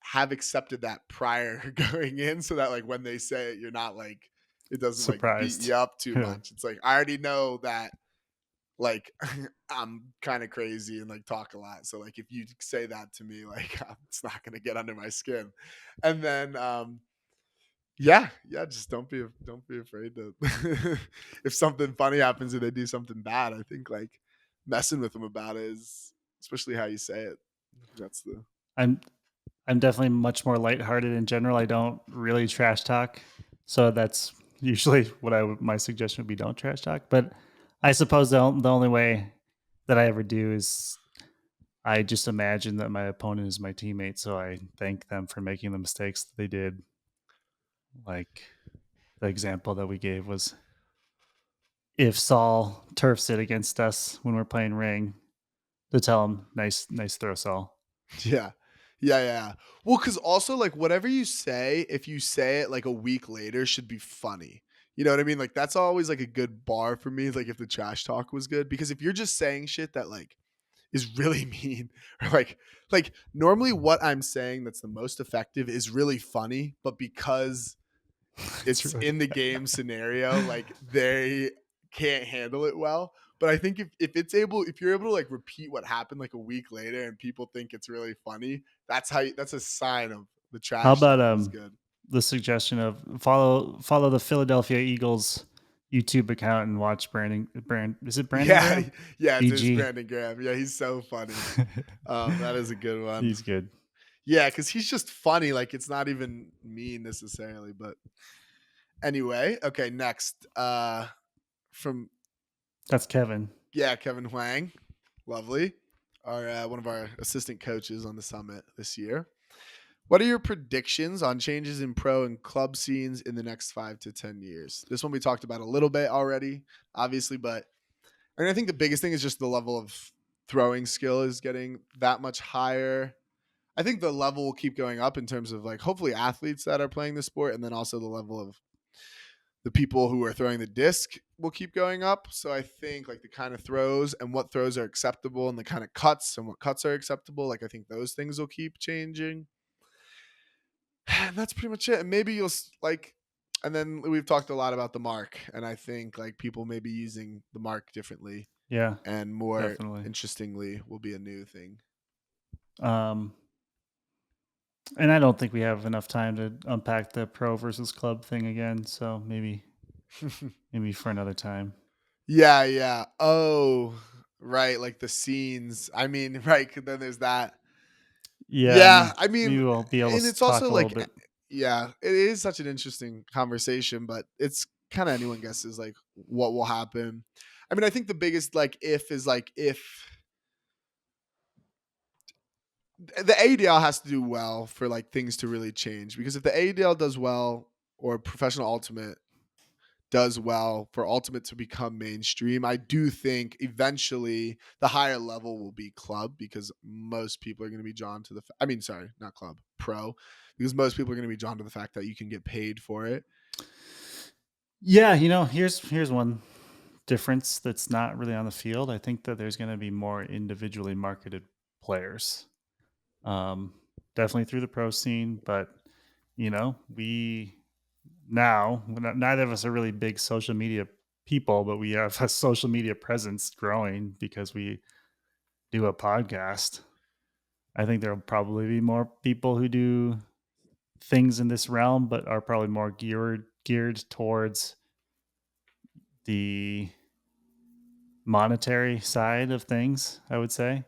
have accepted that prior going in so that like when they say it, you're not like it doesn't like beat Surprised. you up too Yeah. much. It's like I already know that like I'm kind of crazy and like talk a lot. So like if you say that to me, like it's not gonna get under my skin. And then yeah, just don't be afraid to if something funny happens or they do something bad, I think like messing with them about it is especially how you say it. That's the I'm I'm definitely much more lighthearted in general. I don't really trash talk, so that's usually what my suggestion would be: don't trash talk. But I suppose the only way that I ever do is I just imagine that my opponent is my teammate, so I thank them for making the mistakes that they did. Like the example that we gave was if Saul turfs it against us when we're playing ring, to tell him, nice throw, Saul. Yeah. Yeah, yeah. Well, because also, like, whatever you say, if you say it, like, a week later should be funny. You know what I mean? Like, that's always, like, a good bar for me, like, if the trash talk was good, because if you're just saying shit that, like, is really mean or, normally what I'm saying that's the most effective is really funny, but because It's it's really in the game scenario, like, they can't handle it well. But I think if you're able to like repeat what happened like a week later and people think it's really funny, that's a sign of the How trash about talk was good. the suggestion of follow the Philadelphia Eagles YouTube account and watch Brand is it Brandon Yeah, Graham? yeah, it's BG. Brandon Graham. Yeah, he's so funny. That is a good one. He's good. Yeah, because he's just funny. Like it's not even mean necessarily, but anyway. Okay, next. From That's Kevin. Yeah, Kevin Huang, lovely. Our one of our assistant coaches on the summit this year. What are your predictions on changes in pro and club scenes in the next 5 to 10 years? This one we talked about a little bit already, obviously, but I think the biggest thing is just the level of throwing skill is getting that much higher. I think the level will keep going up in terms of like hopefully athletes that are playing the sport, and then also the level of the people who are throwing the disc will keep going up. So I think like the kind of throws and what throws are acceptable and the kind of cuts and what cuts are acceptable, like I think those things will keep changing. And that's pretty much it. And maybe and then we've talked a lot about the mark, and I think like people may be using the mark differently Yeah, and more definitely. interestingly will be a new thing. Um, and I don't think we have enough time to unpack the pro versus club thing again. So maybe for another time. Yeah, yeah. Oh, right. Like the scenes. I mean, right. 'Cause then there's that. Yeah, Yeah. I mean, maybe we'll be able and to it's talk also a little like, bit. yeah, it is such an interesting conversation, but it's kind of anyone guesses like what will happen. I mean, I think the biggest like if is like if the ADL has to do well for like things to really change, because if the ADL does well or professional ultimate does well for ultimate to become mainstream, I do think eventually the higher level will be club, because most people are going to be drawn to I mean, sorry, not club, pro, because most people are going to be drawn to the fact that you can get paid for it. Yeah, here's one difference that's not really on the field. I think that there's going to be more individually marketed players. Um, Definitely through the pro scene, but we now neither of us are really big social media people, but we have a social media presence growing because we do a podcast. I think there'll probably be more people who do things in this realm, but are probably more geared towards the monetary side of things, I would say.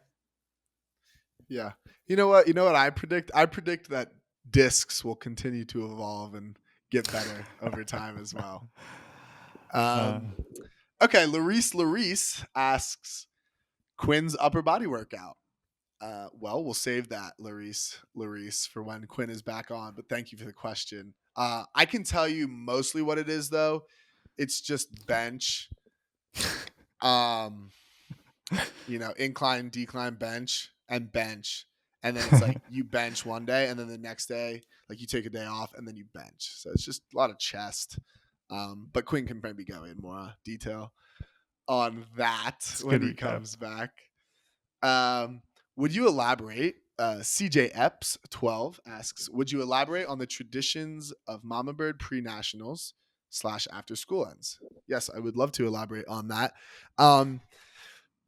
Yeah. You know what I predict? I predict that discs will continue to evolve and get better over time as well. uh, Um, okay, Larice asks Quinn's upper body workout. Well, we'll save that, Larice, for when Quinn is back on. But thank you for the question. I can tell you mostly what it is, though. It's just bench, um, incline, decline, bench, and then it's like you bench one day, and then the next day, like you take a day off, and then you bench. So it's just a lot of chest. But Quinn can maybe go in more detail on that it's a when good he recap. comes back. Um, would you elaborate? CJ Epps 12 asks, would you elaborate on the traditions of Mama Bird pre-nationals / after school ends? Yes, I would love to elaborate on that. Um,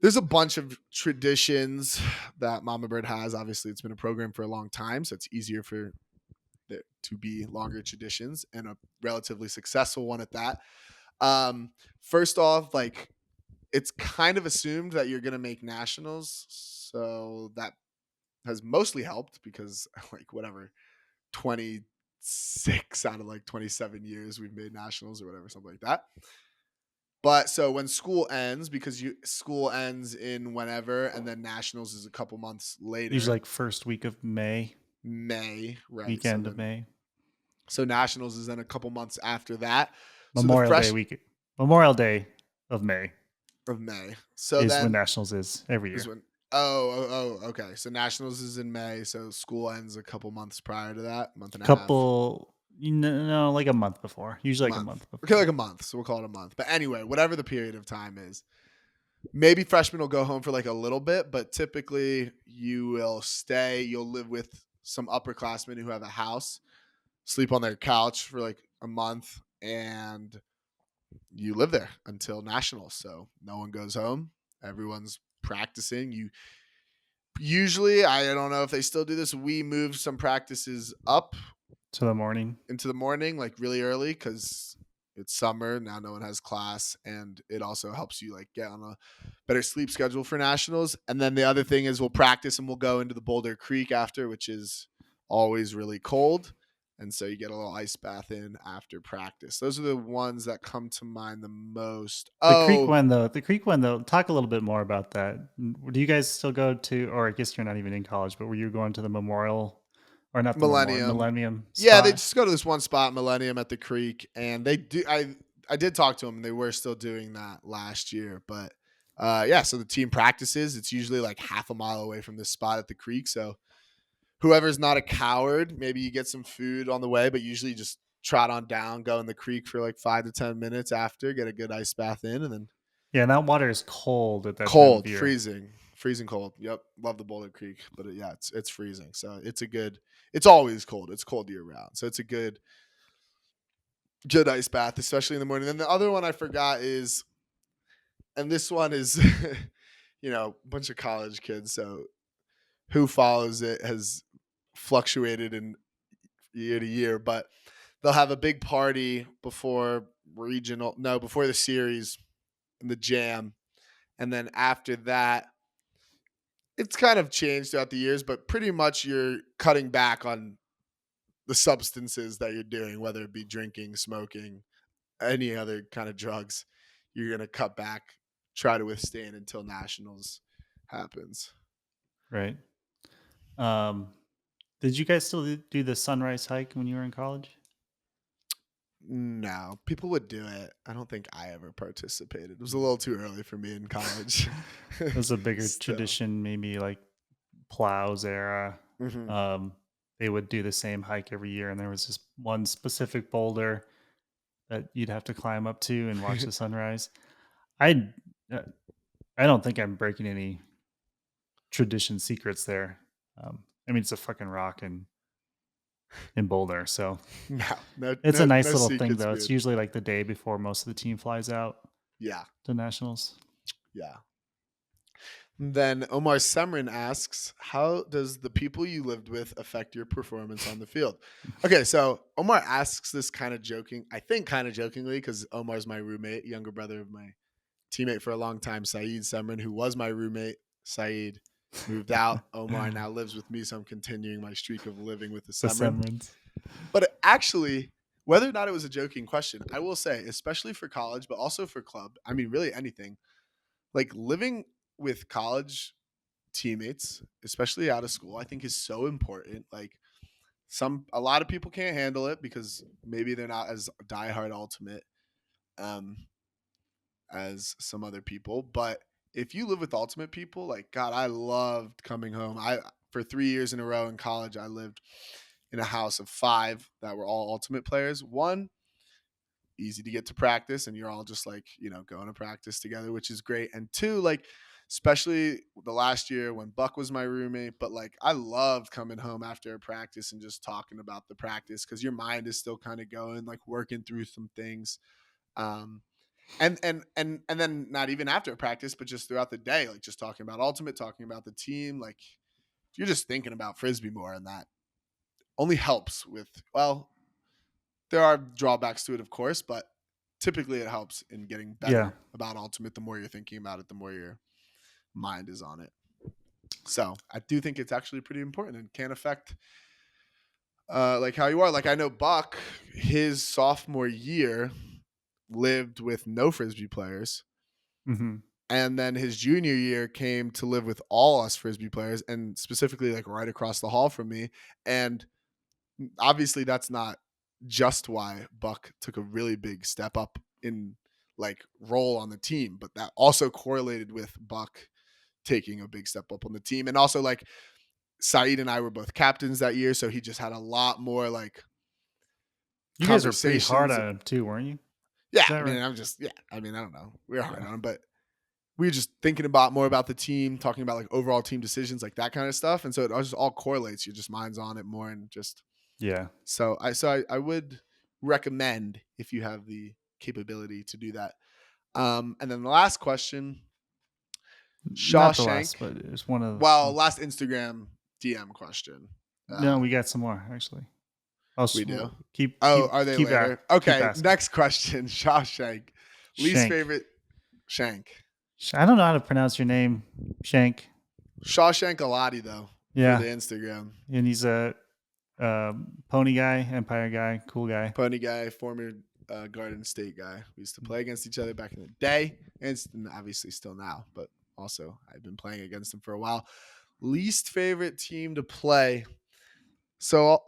there's a bunch of traditions that Mama Bird has. Obviously, it's been a program for a long time, so it's easier for there to be longer traditions and a relatively successful one at that. First off, like it's kind of assumed that you're going to make nationals, so that has mostly helped because like whatever 26 out of like 27 years we've made nationals or whatever, something like that. But so when school ends, because school ends in whenever, and then nationals is a couple months Usually later, like first week of May, May, right? weekend of May, So nationals is then a couple months after that. So the Memorial Day fresh week, Memorial Day of May of May. So is when then nationals is every is year. when okay. So nationals is in May. So school ends a couple months prior to that, month and a half. Couple, no, like a month before, usually like a Month. month Okay, before. like a month. So we'll call it a month. But anyway, whatever the period of time is, maybe freshmen will go home for like a little bit, but typically you will stay. You'll live with some upperclassmen who have a house, sleep on their couch for like a month, and you live there until nationals. So no one goes home. Everyone's practicing. You usually, I don't know if they still do this. We move some practices up To the morning. into the morning, like really early, because it's summer now. No one has class, and it also helps you like get on a better sleep schedule for nationals. And then the other thing is we'll practice and we'll go into the Boulder Creek after, which is always really cold. And so you get a little ice bath in after practice. Those are the ones that come to mind the most. Oh, The Creek one though, talk a little bit more about that. Do you guys still go to, or I guess you're not even in college, but were you going to the Memorial, or not the Memorial, Millennium. Millennium Yeah, they spot? just go to this one spot, Millennium at the creek, and they do. I did talk to them. They were still doing that last year, but yeah. So the team practices. It's usually like half a mile away from this spot at the creek. So whoever's not a coward, maybe you get some food on the way, but usually just trot on down, go in the creek for like 5 to 10 minutes after, get a good ice bath in, and then Yeah, and that water is cold at that time of cold, year. freezing cold. Yep, love the Boulder Creek, but yeah, it's freezing. So it's a good. It's always cold. It's cold year round. So it's a good ice bath, especially in the morning. Then the other one I forgot is, and this one is, a bunch of college kids. So who follows it has fluctuated in year to year, but they'll have a big party before before the series and the jam. And then after that, it's kind of changed throughout the years, but pretty much you're cutting back on the substances that you're doing, whether it be drinking, smoking, any other kind of drugs. You're going to cut back, try to withstand until nationals happens. Right. Um, did you guys still do the sunrise hike when you were in college? No, people would do it. I don't think I ever participated. It was a little too early for me in college. It was a bigger Still. tradition, maybe like Plows era. Hmm. Um, they would do the same hike every year, and there was this one specific boulder that you'd have to climb up to and watch the sunrise. I uh, I don't think I'm breaking any tradition secrets there. I mean, it's a fucking rock in Boulder, so No, no, it's a no, nice no little thing secrets, though. It's dude. usually like the day before most of the team flies out Yeah, to nationals. yeah. Then Omar Semrin asks, "How does the people you lived with affect your performance on the field?" Okay, so Omar asks this kind of joking, I think kind of jokingly, because Omar's my roommate, younger brother of my teammate for a long time, Saeed Semrin, who was my roommate. Saeed moved out. Omar now lives with me, so I'm continuing my streak of living with the The Semrin. Semrins. But actually, whether or not it was a joking question, I will say, especially for college, but also for club, I mean, really anything, like living with college teammates, especially out of school, I think is so important. Like a lot of people can't handle it because maybe they're not as diehard ultimate um, as some other people. But if you live with ultimate people, like God, I loved coming home. I For 3 years in a row in college, I lived in a house of five that were all ultimate players. One, easy to get to practice and you're all just like, going to practice together, which is great. And two, like, especially the last year when Buck was my roommate, but like I loved coming home after a practice and just talking about the practice because your mind is still kind of going, like working through some things. Um, and then not even after a practice, but just throughout the day, like just talking about ultimate, talking about the team, like you're just thinking about frisbee more, and that only helps with, well, there are drawbacks to it, of course, but typically it helps in getting Yeah. better about ultimate. The more you're thinking about it, the more your mind is on it. So I do think it's actually pretty important and can affect like how you are. Like I know Buck, his sophomore year lived with no frisbee players, Hmm. and then his junior year came to live with all us frisbee players, and specifically like right across the hall from me. And obviously, that's not just why Buck took a really big step up in like role on the team, but that also correlated with Buck taking a big step up on the team. And also like Saeed and I were both captains that year, so he just had a lot more like You guys were pretty hard conversations. on him too, weren't you? Yeah, Is that I mean, right? I mean, I don't know. We were hard Yeah. on him, but we were just thinking about more about the team, talking about like overall team decisions, like that kind of stuff. And so it all just all correlates. Your just mind's on it more, and just Yeah. so I would recommend if you have the capability to do that. And then the last question, Not the last, Shawshank. but it's one of Well, the last Instagram DM question. no, we got some more actually. We do. We'll keep Oh, keep are they keep later? keep Okay, asking. next question, Shawshank. Least Shank. favorite Shank. I don't know how to pronounce your name. Shank. Shawshank Alati though for the Yeah, Instagram. and he's a pony guy, Empire guy, cool guy. Pony guy, former Garden State guy. We used to play against each other back in the day, and obviously still now. But also, I've been playing against him for a while. Least favorite team to play. So,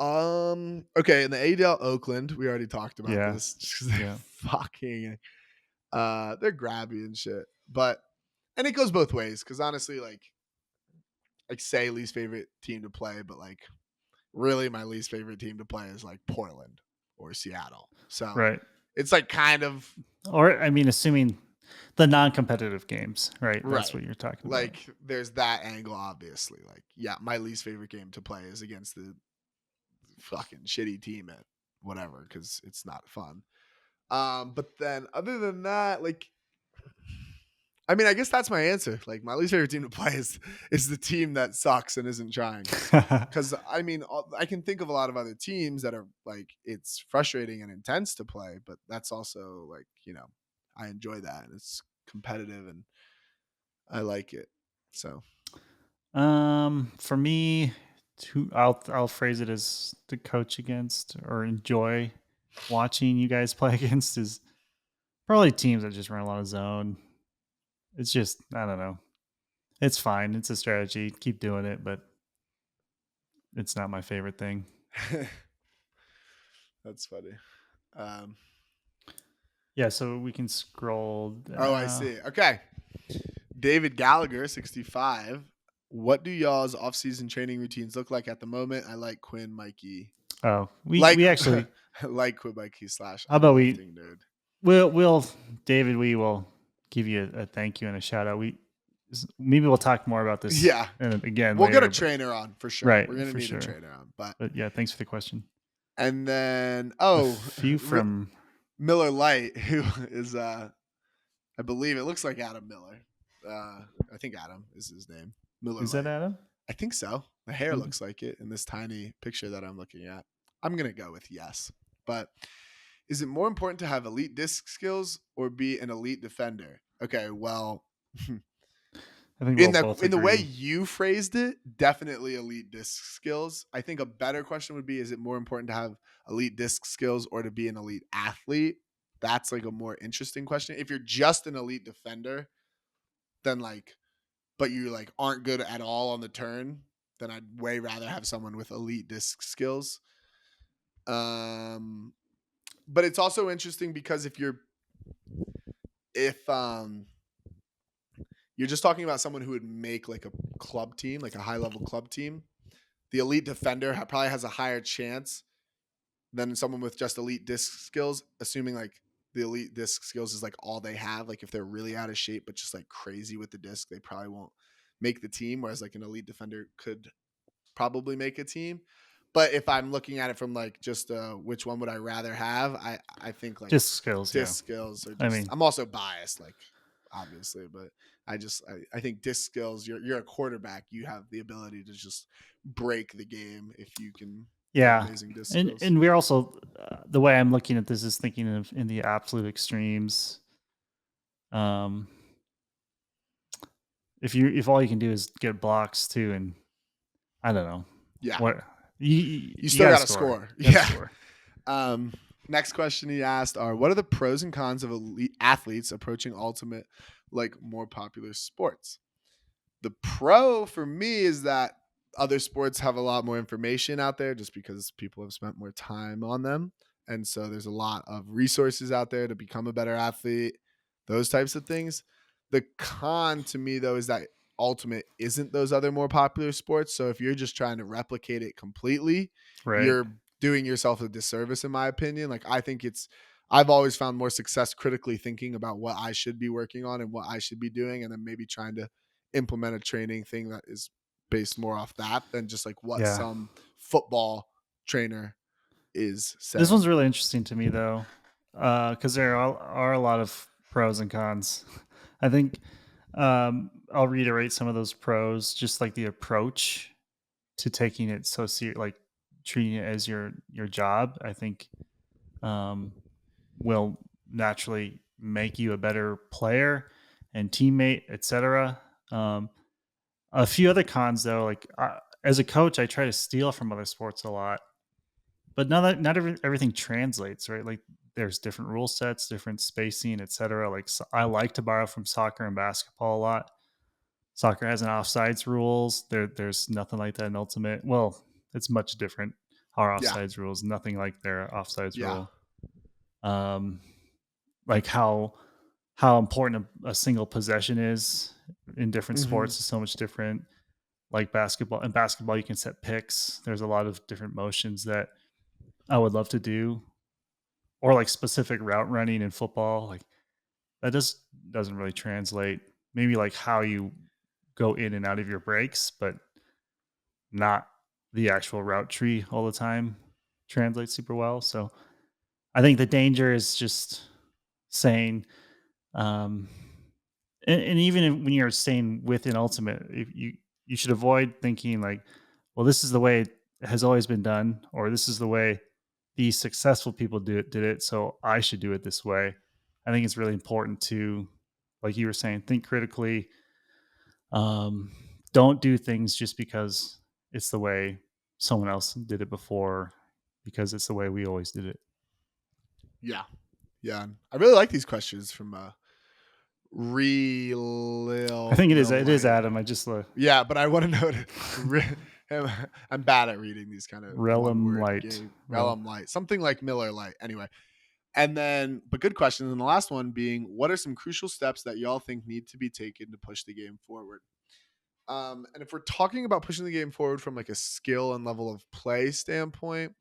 okay, in the ADL Oakland, we already talked about Yeah, this. Just 'cause they're yeah. fucking, they're grabby and shit. But and it goes both ways because honestly, like say least favorite team to play, but like really my least favorite team to play is like Portland or Seattle. So Right. it's like kind of Or I mean, assuming the non-competitive games, right? That's right. what you're talking about. Like there's that angle, obviously. Like, yeah, my least favorite game to play is against the fucking shitty team at whatever, because it's not fun. But then other than that, like I mean, I guess that's my answer. Like my least favorite team to play is the team that sucks and isn't trying. Because I mean, I can think of a lot of other teams that are like it's frustrating and intense to play, but that's also like I enjoy that and it's competitive and I like it. So For me, I'll phrase it as to coach against or enjoy watching you guys play against is probably teams that just run a lot of zone. It's just I don't know. It's fine. It's a strategy. Keep doing it, but it's not my favorite thing. that's funny. Um, Yeah, so we can scroll. oh, I see. Okay, David Gallagher, 65. What do y'all's off-season training routines look like at the moment? I like Quinn, Mikey, Oh, we like we actually. like Quinn, Mikey slash How I'm a about we? lifting nerd. We'll David. We will give you a thank you and a shout out. Maybe we'll talk more about this Yeah, again we'll get a later. But trainer on for sure. right We're gonna for need a sure. trainer on, but But yeah, thanks for the question. and then A oh, few from Miller Light, who is I believe it looks like Adam Miller. I think Adam is his name. Miller is that Light. Adam? I think so. The hair Okay. looks like it in this tiny picture that I'm looking at. I'm gonna go with yes. But is it more important to have elite disc skills or be an elite defender? Okay, well, I think in we'll the both in the way agree. you phrased it, definitely elite disc skills. I think a better question would be: is it more important to have elite disc skills or to be an elite athlete? That's like a more interesting question. If you're just an elite defender, then like, but you like aren't good at all on the turn, then I'd way rather have someone with elite disc skills. Um, but it's also interesting because if you're just talking about someone who would make like a club team, like a high level club team, the elite defender probably has a higher chance than someone with just elite disc skills, assuming like the elite disc skills is like all they have. Like if they're really out of shape but just like crazy with the disc, they probably won't make the team. Whereas like an elite defender could probably make a team. But if I'm looking at it from like just which one would I rather have, I think like Just skills, yeah. disc skills are I just. mean, I'm also biased, like obviously, but I think disc skills. You're a quarterback. You have the ability to just break the game if you can have yeah. amazing disc And skills. and we're also the way I'm looking at this is thinking of in the absolute extremes. Um, if all you can do is get blocks too, and I don't know Yeah, what you you still got to got to score. score. You got to Yeah. score. Um, next question he asked are: what are the pros and cons of elite athletes approaching ultimate, like more popular sports? The pro for me is that other sports have a lot more information out there just because people have spent more time on them. And so there's a lot of resources out there to become a better athlete. those types of things. The con to me though is that Ultimate isn't those other more popular sports. So if you're just trying to replicate it completely, Right. you're doing yourself a disservice in my opinion. Like I think it's I've always found more success critically thinking about what I should be working on and what I should be doing and then maybe trying to implement a training thing that is based more off that than just like what Yeah. some football trainer is This saying. one's really interesting to me though, because there are a lot of pros and cons. I think I'll reiterate some of those pros, just like the approach to taking it so serious, like treating it as your job. I think um, will naturally make you a better player and teammate, etc. Um, a few other cons though, like as a coach, I try to steal from other sports a lot, but not everything translates, right? Like there's different rule sets, different spacing, etc. Like I like to borrow from soccer and basketball a lot. Soccer has an offsides rules. There's nothing like that in Ultimate. Well, it's much different. Our Yeah. offsides rules, nothing like their offsides Yeah. rule. Um, like how important a single possession is in different Mhm. sports is so much different. Like basketball, in basketball, you can set picks. There's a lot of different motions that I would love to do, or like specific route running in football. Like that just doesn't really translate. Maybe like how you go in and out of your breaks, but not the actual route tree all the time translates super well. So I think the danger is just saying, um, and even when you're staying within Ultimate, if you should avoid thinking like, well, this is the way it has always been done, or this is the way these successful people did it, so I should do it this way. I think it's really important to, like you were saying, think critically. Um, don't do things just because it's the way someone else did it before, because it's the way we always did it. Yeah. Yeah. I really like these questions from Real I think it is. Lil It is Light. Adam. I just Yeah, but I want to know. I'm bad at reading these kind of one Relum word light. game. Realm Light, something like Miller Light. Anyway, and then but good question. And the last one being, what are some crucial steps that y'all think need to be taken to push the game forward? And if we're talking about pushing the game forward from like a skill and level of play standpoint,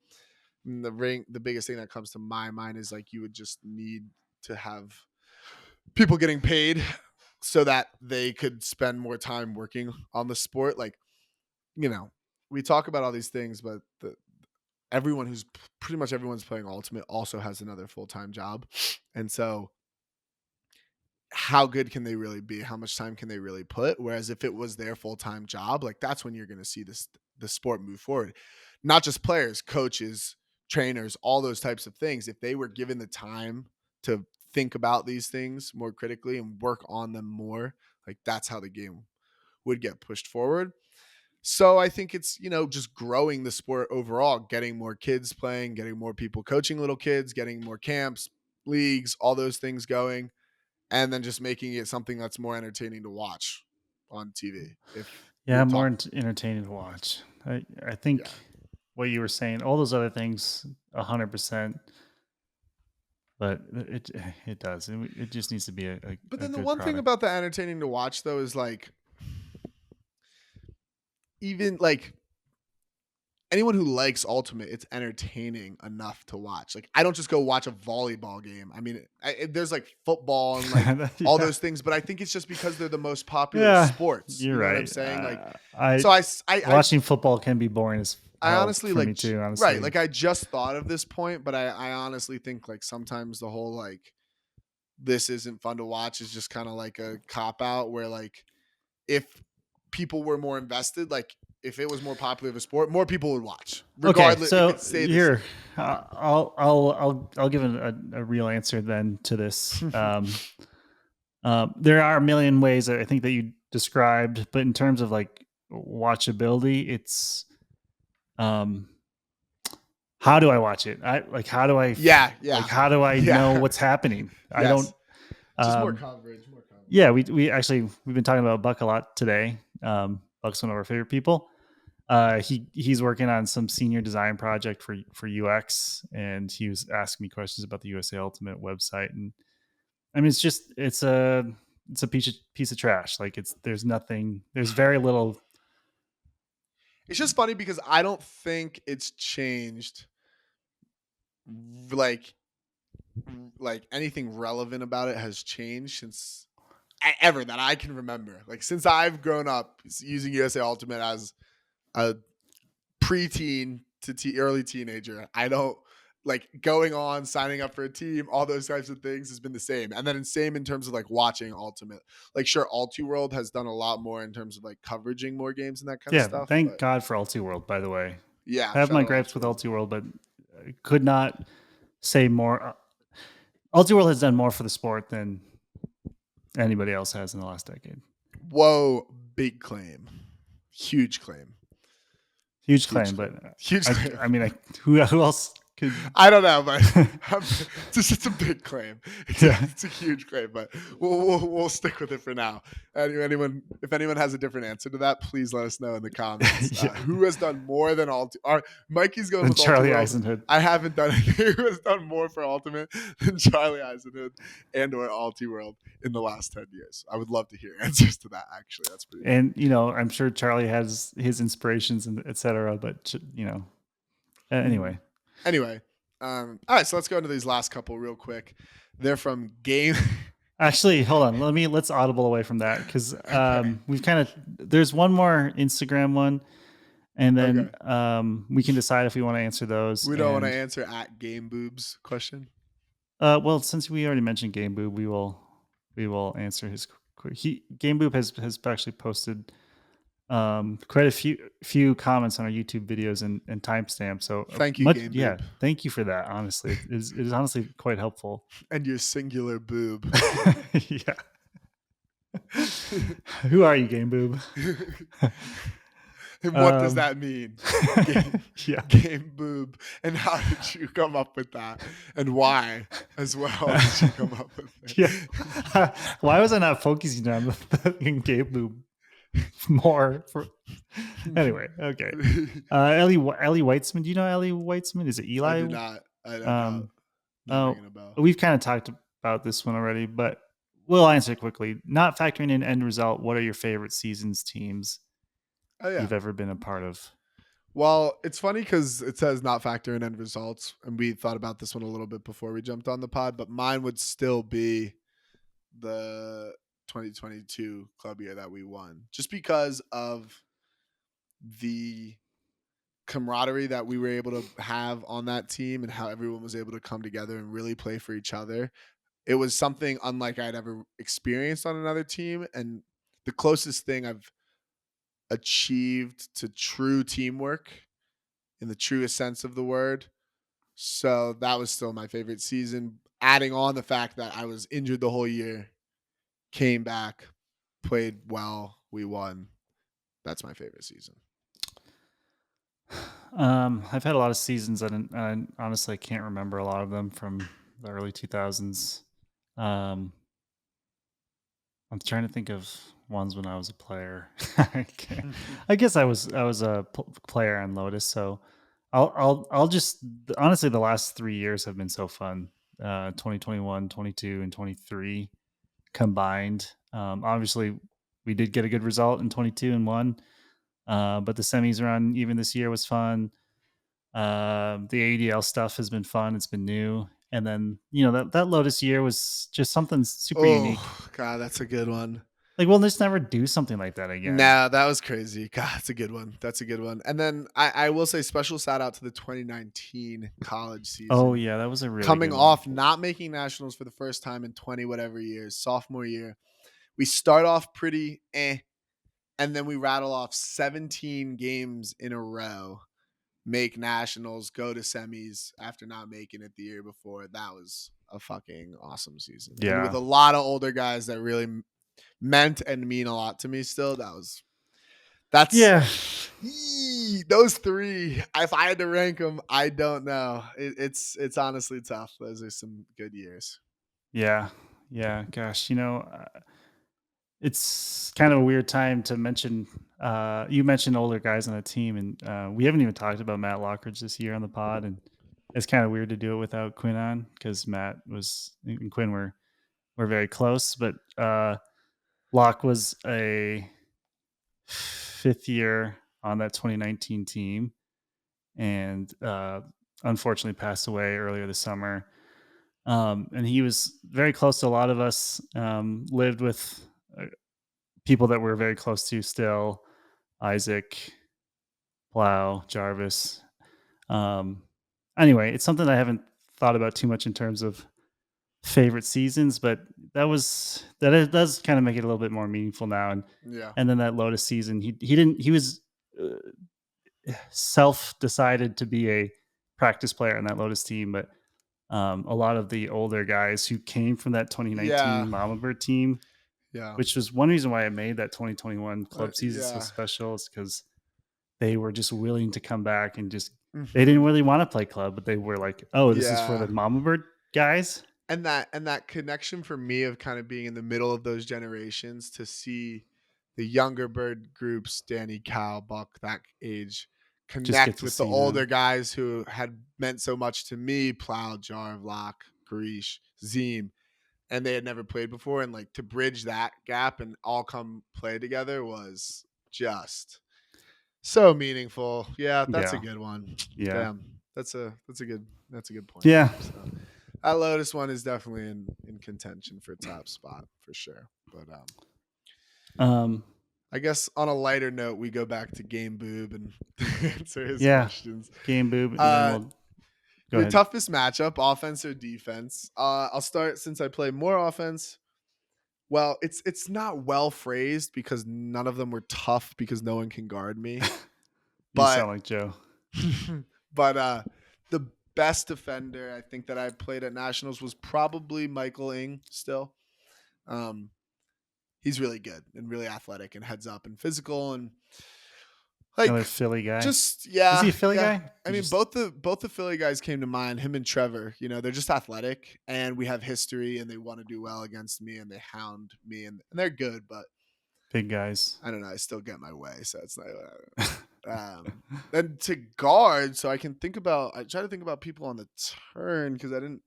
the biggest thing that comes to my mind is like you would just need to have people getting paid so that they could spend more time working on the sport. Like, you know, we talk about all these things, but everyone who's pretty much everyone's playing Ultimate also has another full time job, and so how good can they really be? How much time can they really put? Whereas if it was their full time job, like that's when you're going to see the sport move forward. Not just players, coaches, trainers, all those types of things. If they were given the time to think about these things more critically and work on them more, like that's how the game would get pushed forward. So I think it's, just growing the sport overall, getting more kids playing, getting more people coaching little kids, getting more camps, leagues, all those things going, and then just making it something that's more entertaining to watch on TV. If we're Yeah, more talking, entertaining to watch. I yeah. think what you were saying, all those other things, 100%. But it does. It just needs to be But a then the good one thing product. about the entertaining to watch though is like even like anyone who likes Ultimate, it's entertaining enough to watch. Like I don't just go watch a volleyball game. I mean, there's like football and like all Yeah, those things, but I think it's just because they're the most popular yeah, sports. you're You know what I'm right. saying? Like, I so I watching football can be boring as I hell honestly for like me too. right. Honestly, Like I just thought of this point, but I honestly think like sometimes the whole like this isn't fun to watch is just kind of like a cop out where like if people were more invested, like if it was more popular of a sport, more people would watch, okay. regardless if So it stayed the here, same. I'll give a real answer then to this. There are a million ways that I think that you described, but in terms of like watchability, it's um how do I watch it? I like how do Yeah, yeah, how do I know yeah. what's happening? I don't Yes, just more um coverage, more coverage. yeah, we actually we've been talking about Buck a lot today. Buck's one of our favorite people. He's working on some senior design project for UX, and he was asking me questions about the USA Ultimate website, and I mean, it's a piece of trash. Like there's nothing. There's very little. It's just funny because I don't think it's changed like anything relevant about it has changed since ever that I can remember. Like since I've grown up using USA Ultimate as a preteen to early teenager, I don't like going on signing up for a team. All those types of things has been the same, and then same in terms of like watching Ultimate. Like sure, Ulti World has done a lot more in terms of like coveraging more games and that kind of Yeah, stuff. thank But God for Ulti World. By the way, yeah, I have shout my out gripes Ulti with World. Ulti World, but I could not say more. Ulti World has done more for the sport than anybody else has in the last decade. Whoa, big claim, huge claim, Huge huge claim, but claim, huge claim. I mean, who else could? I don't know, but it's a big claim. Yeah, It's a huge claim, but we'll stick with it for now. If anyone has a different answer to that, please let us know in the comments. yeah. Who has done more than Ulti? Mikey's going And with Ulti Charlie World. Eisenhood. I haven't done anything. Who has done more for Ultimate than Charlie Eisenhood and or Ulti World in the last 10 years? I would love to hear answers to that. Actually, that's pretty funny. And I'm sure Charlie has his inspirations and etc. But Mhm. anyway, Anyway, all right. So let's go into these last couple real quick. They're from game. actually, hold on. Let's audible away from that because Okay. we've kind of there's one more Instagram one, and then Okay. we can decide if we want to answer those. We don't want to And answer at Game Boobs question. well, since we already mentioned Game Boob, we will answer his. Game Boob has actually posted quite a few comments on our YouTube videos and timestamps. So Thank you, much, Game yeah. Boob. Thank you for that. Honestly, it is honestly quite helpful. And your singular boob. Yeah. Who are you, Game Boob? And what does Um, that mean? Game, yeah, game Boob. And how did you come up with that? And why as well did you come up with yeah. it? Why was I not focusing on the fucking Game Boob more? Anyway, okay. Ellie Weitzman. Do you know Ellie Weitzman? Is it I Eli? do not. I don't know. Um, Not oh, ringing a bell. we've kind of talked about this one already, but we'll answer quickly. Not factoring in end result, what are your favorite seasons teams Oh yeah. you've ever been a part of? Well, it's funny because it says not factor in end results, and we thought about this one a little bit before we jumped on the pod, but mine would still be the 2022 club year that we won, just because of the camaraderie that we were able to have on that team and how everyone was able to come together and really play for each other. It was something unlike I'd ever experienced on another team, and the closest thing I've achieved to true teamwork in the truest sense of the word. So that was still my favorite season. Adding on the fact that I was injured the whole year, came back, played well, we won. That's my favorite season. I've had a lot of seasons, and I honestly can't remember a lot of them from the early 2000s. Um, I'm trying to think of ones when I was a player. I guess I was a player on Lotus, so I'll just honestly the last 3 years have been so fun. 2021, 22, and 23 combined. Obviously, we did get a good result in 22 and one, but the semis run even this year was fun. The ADL stuff has been fun. It's been new. And then, that Lotus year was just something super unique. Oh, God, that's a good one. Like, we'll just never do something like that again. Nah, that was crazy. God, that's a good one. That's a good one. And then I will say special shout out to the 2019 college Oh, season. yeah, that was a really Coming good one. off not making nationals for the first time in 20 whatever years, sophomore year. We start off pretty and then we rattle off 17 games in a row, make nationals, go to semis after not making it the year before. That was a fucking awesome season. And with Yeah. a lot of older guys that really meant and mean a lot to me still, that's Yeah. those three. If I had to rank them, I don't know. It's honestly tough. Those are some good years. Yeah. Yeah. Gosh, it's kind of a weird time to mention. You mentioned older guys on the team, and we haven't even talked about Matt Lockridge this year on the pod, and it's kind of weird to do it without Quinn on because Matt was and Quinn were were very close, but Locke was a fifth year on that 2019 team, and unfortunately passed away earlier this summer. And he was very close to a lot of us. Lived with uh, people that we're very close to still, Isaac, Plow, Jarvis. Um, anyway, it's something I haven't thought about too much in terms of favorite seasons, but it does kind of make it a little bit more meaningful now. Yeah. And then that Lotus season, he didn't he was uh, self decided to be a practice player on that Lotus team, but a lot of the older guys who came from that Yeah. 2019 Mama Bird team, Yeah. which was one reason why I made that 2021 club season so Yeah. special, is because they were just willing to come back and just they didn't Mhm. really want to play club, but they were like, "Oh, this is for Yeah. the Mama Bird guys." And that connection for me of kind of being in the middle of those generations to see the younger bird groups, Danny, Cal, Buck, that age, Just get connect to with the see older them. guys who had meant so much to me, Plow, Jarvlock, Garish, Zeem, and they had never played before. And like to bridge that gap and all come play together was just so meaningful. Yeah, that's a Yeah. good one. Yeah. Damn. That's a good point Yeah. there. So that Lotus one is definitely in contention for top spot for sure. But Um, I guess on a lighter note, we go back to Game Boob and answer his yeah. questions. Game boob, and then Uh we'll go your ahead. toughest matchup, offense or defense? I'll start since I play more offense. Well, it's not well phrased because none of them were tough because no one can guard me. You But sound like Joe. but the best defender I think that I played at nationals was probably Michael Ing still. Um, he's really good and really athletic and heads up and physical and Another like Philly guy. just Is he yeah, a Philly yeah. guy? I You mean just both the Philly guys came to mind, him and Trevor, they're just athletic and we have history and they want to do well against me and they hound me and they're good, but big guys. I don't know, I still get my way, so it's not then to guard, so I try to think about people on the turn because I didn't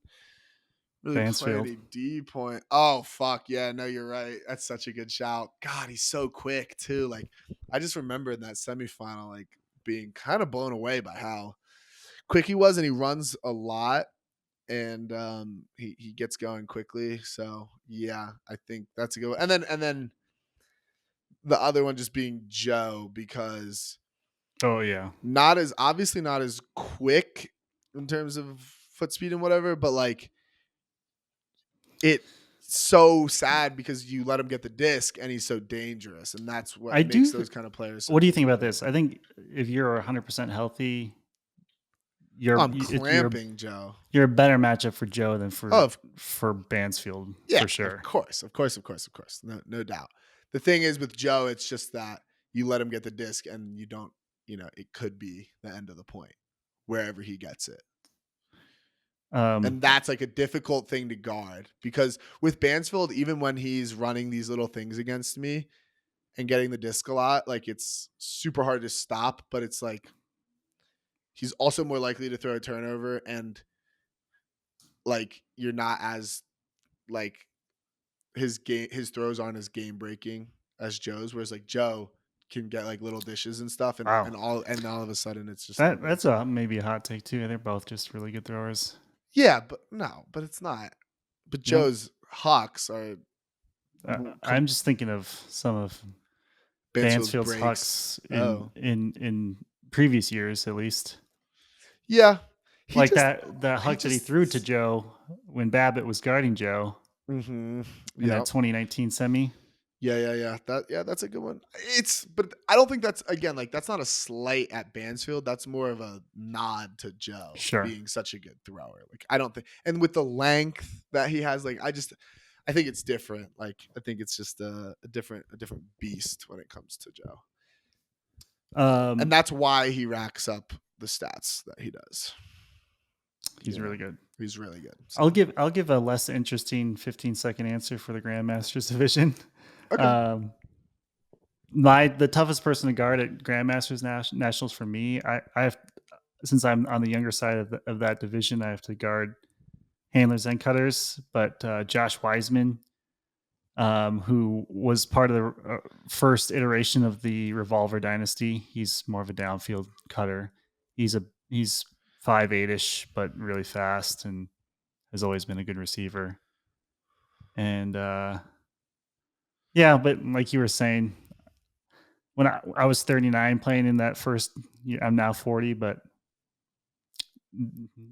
really play Bansfield. any D point. Oh fuck yeah, no, you're right. That's such a good shout. God, he's so quick too. Like I just remember in that semifinal, like being kind of blown away by how quick he was, and he runs a lot, and he gets going quickly. So yeah, I think that's a good one. And then the other one just being Joe because Oh yeah. not as quick in terms of foot speed and whatever, but like it's so sad because you let him get the disc and he's so dangerous, and that's what I makes do. those kind of players so What do you think about difficult. this? I think if you're 100% healthy, I'm clamping Joe. you're a better matchup for Joe than Oh, for Bansfield yeah, for of sure. course, of course, of course, of course. No doubt. The thing is with Joe, it's just that you let him get the disc and you don't, it could be the end of the point wherever he gets it. Um, And that's like a difficult thing to guard because with Bansfield, even when he's running these little things against me and getting the disc a lot, like it's super hard to stop, but it's like he's also more likely to throw a turnover and like you're not as like his throws aren't as game breaking as Joe's, whereas like Joe can get like little dishes and stuff and, wow. and all of a sudden it's just That over. that's a maybe a hot take too. They're both just really good throwers. Yeah, but no, but it's not. But No, Joe's Hawks are I'm just thinking of some of Bansfield's Bansfield's breaks. hucks Oh. in previous years, at least. Yeah. He Like just that he huck that he threw to just Joe when Babbitt was guarding Joe mhm. in that Yep. 2019 semi. Yeah. That's a good one. But I don't think that's again like that's not a slight at Bansfield. That's more of a nod to Joe Sure. being such a good thrower. Like I don't think, and with the length that he has, like I think it's different. Like I think it's just a different beast when it comes to Joe, and Um, that's why he racks up the stats that he does. he's really good. He's really good. So I'll give a less interesting 15-second answer for the Grandmasters division. okay, Um, the toughest person to guard at Grandmasters Nationals for me, I have since I'm on the younger side of that division, I have to guard handlers and cutters, but Josh Wiseman, who was part of the first iteration of the revolver dynasty. He's more of a downfield cutter. He's 5'8" ish, but really fast and has always been a good receiver. And yeah, but like you were saying, when I was 39 playing in that first, I'm now 40, but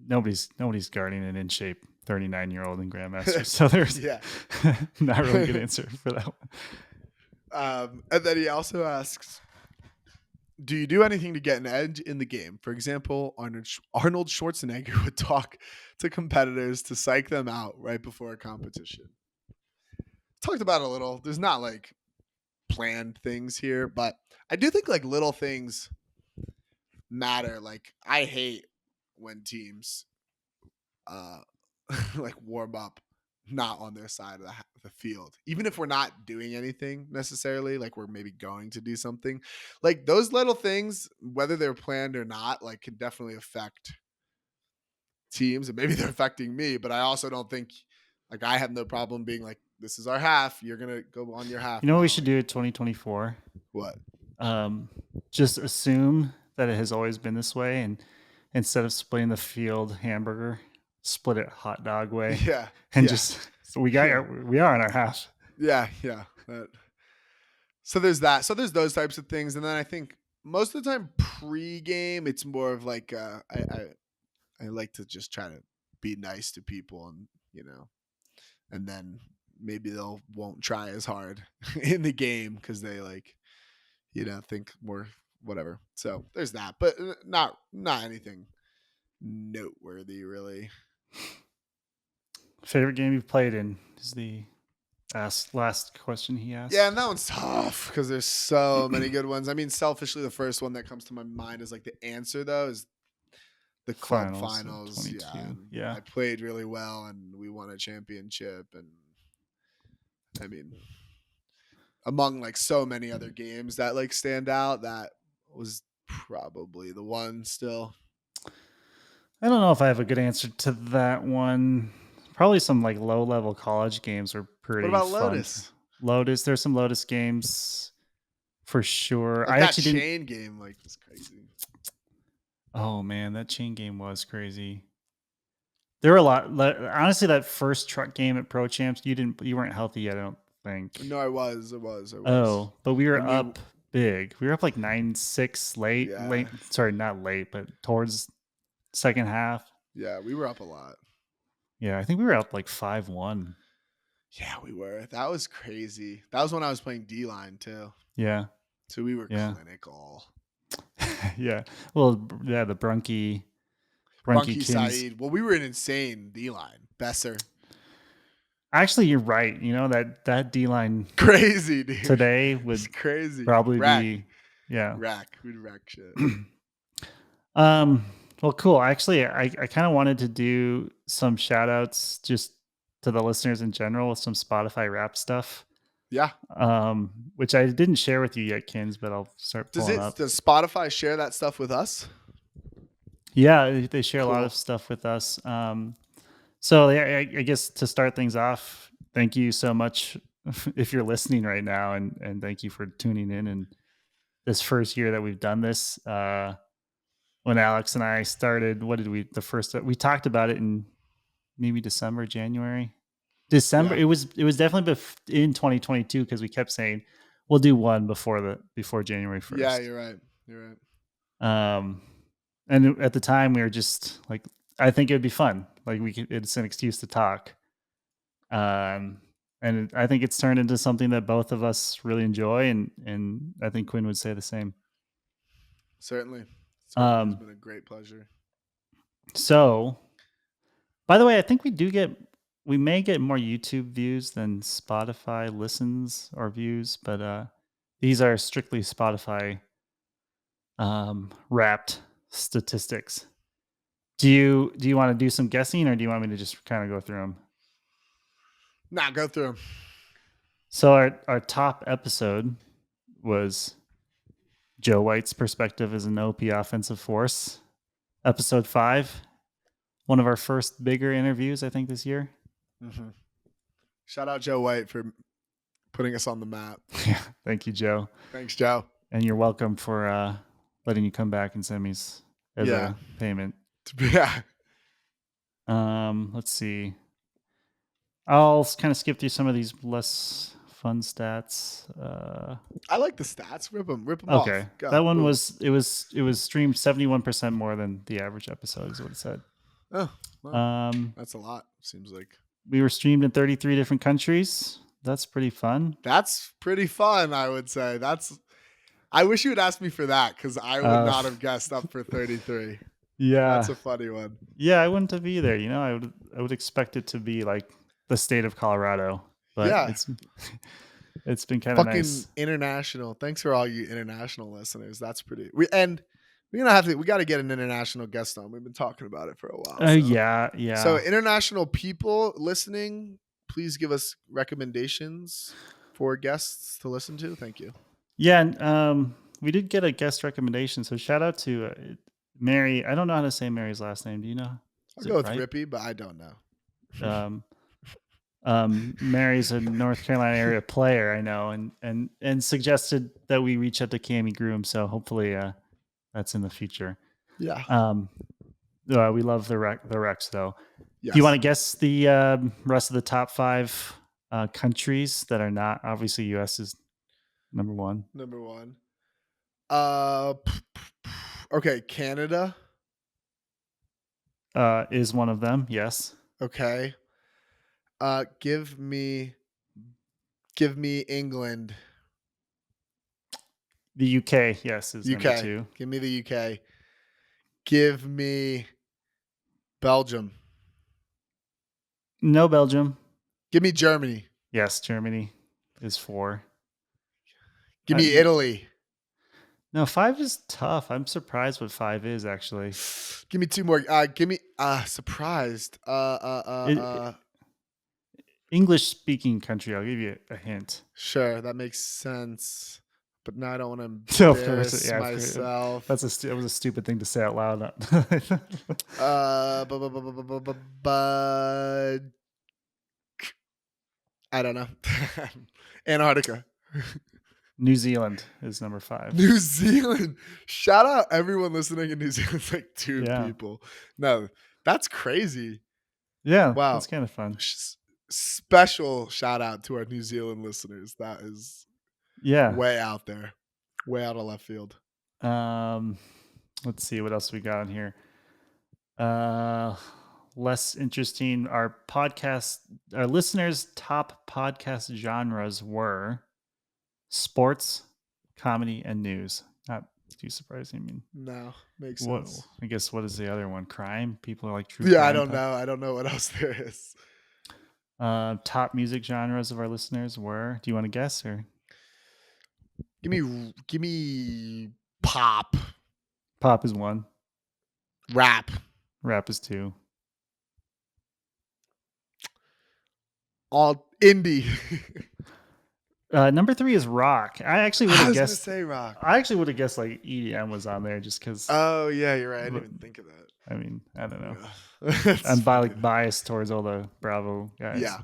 nobody's guarding an in shape 39-year-old in Grandmaster. So there's Yeah. not really a good answer for that one. And then he also asks, do you do anything to get an edge in the game? For example, Arnold Schwarzenegger would talk to competitors to psych them out right before a competition. Talked about it a little. There's not like planned things here, but I do think like little things matter. Like I hate when teams like warm up not on their side of the field, even if we're not doing anything necessarily, like we're maybe going to do something. Like those little things, whether they're planned or not, like can definitely affect teams, and maybe they're affecting me. But I also don't think like I have no problem being like, this is our half, you're gonna go on your half You know what we now. should Like do in 2024? what? Just assume that it has always been this way, and instead of splitting the field hamburger, split it hot dog way, Yeah, and yeah, just so we yeah, are in our half. yeah. So there's that. So there's those types of things, and then I think most of the time pre-game, it's more of like I like to just try to be nice to people, and and then maybe they'll won't try as hard in the game because they like think more whatever. So there's that, but not anything noteworthy really. Favorite game you've played in is the last question he Yeah, asked. and that one's tough because there's so many good ones. I mean, selfishly, the first one that comes to my mind is like the answer though is the club Finals of finals. Yeah, 22. and Yeah. I played really well, and we won a championship. And I mean, among like so many other games that like stand out, that was probably the one still. I don't know if I have a good answer to that one. Probably some like low level college games were What pretty about fun. Lotus? Lotus, there's some Lotus games for sure. Like I that actually didn't. chain game, like was crazy. Oh man, that chain game was crazy. There were a lot. Honestly, that first truck game at Pro Champs, you weren't healthy yet. I don't think. No, I was. Oh, but we were And we, up big. We were up like 9-6 late. yeah, Late. Sorry, not late, but towards second half. yeah, we were up a lot. Yeah, I think we were up like 5-1. Yeah, we were. That was crazy. That was when I was playing D line too. Yeah, So we were yeah, clinical. yeah. Well, yeah, the Brunky Bunky Kins. Saeed. Well, we were an insane D line. Besser. Actually, you're right. You know that D line Crazy, dude. today It's would crazy. probably Rack. be, yeah. Rack. We'd rack shit. um. Well, cool. Actually, I kind of wanted to do some shout outs just to the listeners in general with some Spotify rap stuff. Yeah. Which I didn't share with you yet, Kins, but I'll start pulling up. Does Spotify share that stuff with us? Yeah, they share a lot Cool. of stuff with us. So yeah, I guess to start things off, thank you so much if you're listening right now, and thank you for tuning in. And this first year that we've done this, when Alex and I started, what did we talked about it in maybe December, January, December. Yeah. It was definitely in 2022 because we kept saying we'll do one before January Yeah, 1st. you're right. You're right. And at the time we were just like, I think it'd be fun. Like it's an excuse to talk. And I think it's turned into something that both of us really enjoy, and I think Quinn would say the same. Certainly. Certainly has Um, been a great pleasure. so, by the way, I think we may get more YouTube views than Spotify listens or views, but these are strictly Spotify wrapped statistics. Do you want to do some guessing, or do you want me to just kind of go through them? Nah, go through them. So our top episode was Joe White's perspective as an OP offensive force. Episode 5, one of our first bigger interviews, I think, this year. Mm-hmm. Shout out Joe White for putting us on the map. Yeah, thank you, Joe. Thanks, Joe. And you're welcome for letting you come back and send me as Yeah. a payment. Yeah. Let's see. I'll kind of skip through some of these less fun stats. I like the stats. Rip them Okay, off. Go. that one Boom. was streamed 71% more than the average episode, is what it said. Oh, well, that's a lot. Seems like we were streamed in 33 different countries. That's pretty fun. That's pretty fun. I would say I wish you would ask me for that because I would not have guessed up for 33. Yeah, that's a funny one. Yeah, I wouldn't have either. You know, I would expect it to be like the state of Colorado, but Yeah. it's been kind of Fucking nice. International. Thanks for all you international listeners. That's pretty. We got to get an international guest on. We've been talking about it for a while. Yeah. So international people listening, please give us recommendations for guests to listen to. Thank you. Yeah, and we did get a guest recommendation. So shout out to Mary. I don't know how to say Mary's last name. Do you know? I'll go with Rippy, but I don't know. Mary's a North Carolina area player, I know, and suggested that we reach out to Cami Groom. So hopefully that's in the future. Yeah. We love the Rex though. Yes. Do you want to guess the rest of the top 5 countries that are not obviously U.S. is number 1? Number 1. Okay, Canada is one of them. Yes. Okay. Give me England. The UK, yes, is UK. number 2. Give me the UK. Give me Belgium. No Belgium. Give me Germany. Yes, Germany is 4. Give me Italy. No, 5 is tough. I'm surprised what 5 is actually. Give me 2 more. Give me surprised. English speaking country. I'll give you a hint. Sure, that makes sense. But now I don't want to embarrass myself. That was a stupid thing to say out loud. But I don't know. Antarctica. New Zealand is number 5. New Zealand. Shout out everyone listening in New Zealand. It's like 2 people. No, that's crazy. Yeah. Wow. That's kind of fun. Special shout out to our New Zealand listeners. That is way out there. Way out of left field. Let's see what else we got on here. Less interesting. Our listeners' top podcast genres were sports, comedy, and news. Not too surprising. I mean, no, makes sense. I guess what is the other one? Crime. People are like true. Yeah, I don't know. I don't know what else there is. Top music genres of our listeners were. Do you want to guess or? Give me pop. Pop is 1. Rap is 2. All indie. Number 3 is rock. I actually would have guessed. Say rock. I actually would have guessed like EDM was on there just because. Oh yeah, you're right. I didn't even think of that. I mean, I don't know. I'm biased towards all the Bravo guys. Yeah.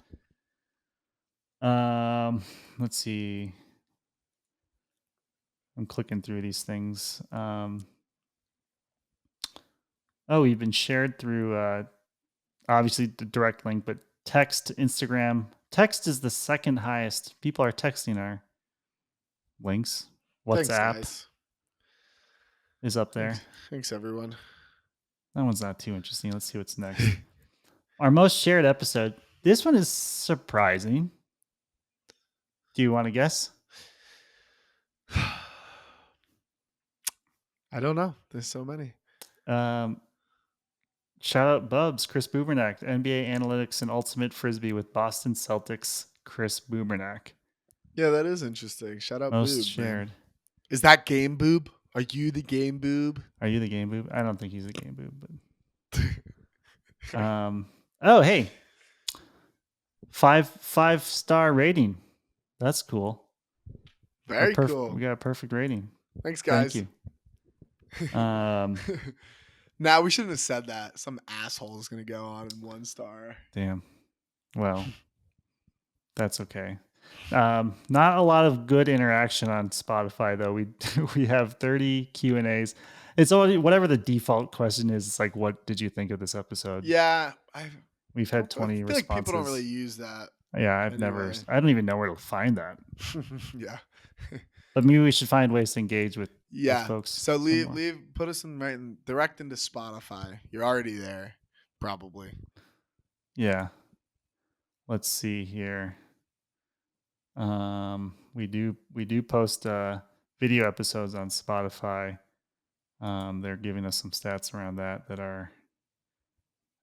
Let's see. I'm clicking through these things. We've been shared through obviously the direct link, but text, Instagram. Text is the second highest. People are texting our links. WhatsApp is up there. Thanks, everyone. That one's not too interesting. Let's see what's next. Our most shared episode. This one is surprising. Do you want to guess? I don't know. There's so many. Shout out Bubs, Chris Bubernack, NBA Analytics and Ultimate Frisbee with Boston Celtics, Chris Bubernack. Yeah, that is interesting. Shout out most Boob. Shared. Man. Is that Game Boob? Are you the Game Boob? Are you the Game Boob? I don't think he's a Game Boob, but hey. 5-star rating. That's cool. Very cool. We got a perfect rating. Thanks, guys. Thank you. Now we shouldn't have said that. Some asshole is gonna go on in 1 star. Damn. Well, that's okay. Not a lot of good interaction on Spotify though. We we have 30 Q&As. It's only whatever the default question is. It's like, what did you think of this episode? Yeah, We've had I 20 feel like people don't really responses. use that Yeah, anyway. I don't even know where to find that. Yeah. But maybe we should find ways to engage with Yeah. folks So some more. put us in direct into Spotify. You're already there, probably. Yeah. Let's see here. We do post video episodes on Spotify. They're giving us some stats around that are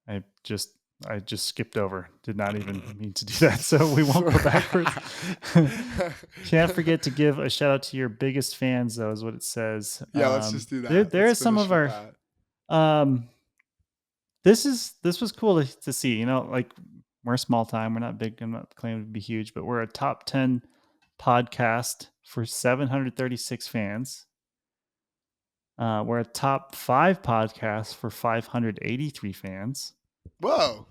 I just I just skipped over. Did not even mean to do that, so we won't go backwards. Can't forget to give a shout out to your biggest fans, though, is what it says. Yeah, let's just do There that. there Let's is some finish of with our that. um this was cool to see. You know, like we're small time, we're not big. I'm not claiming to be huge, but we're a top 10 podcast for 736 fans. We're a top 5 podcast for 583 fans. Whoa.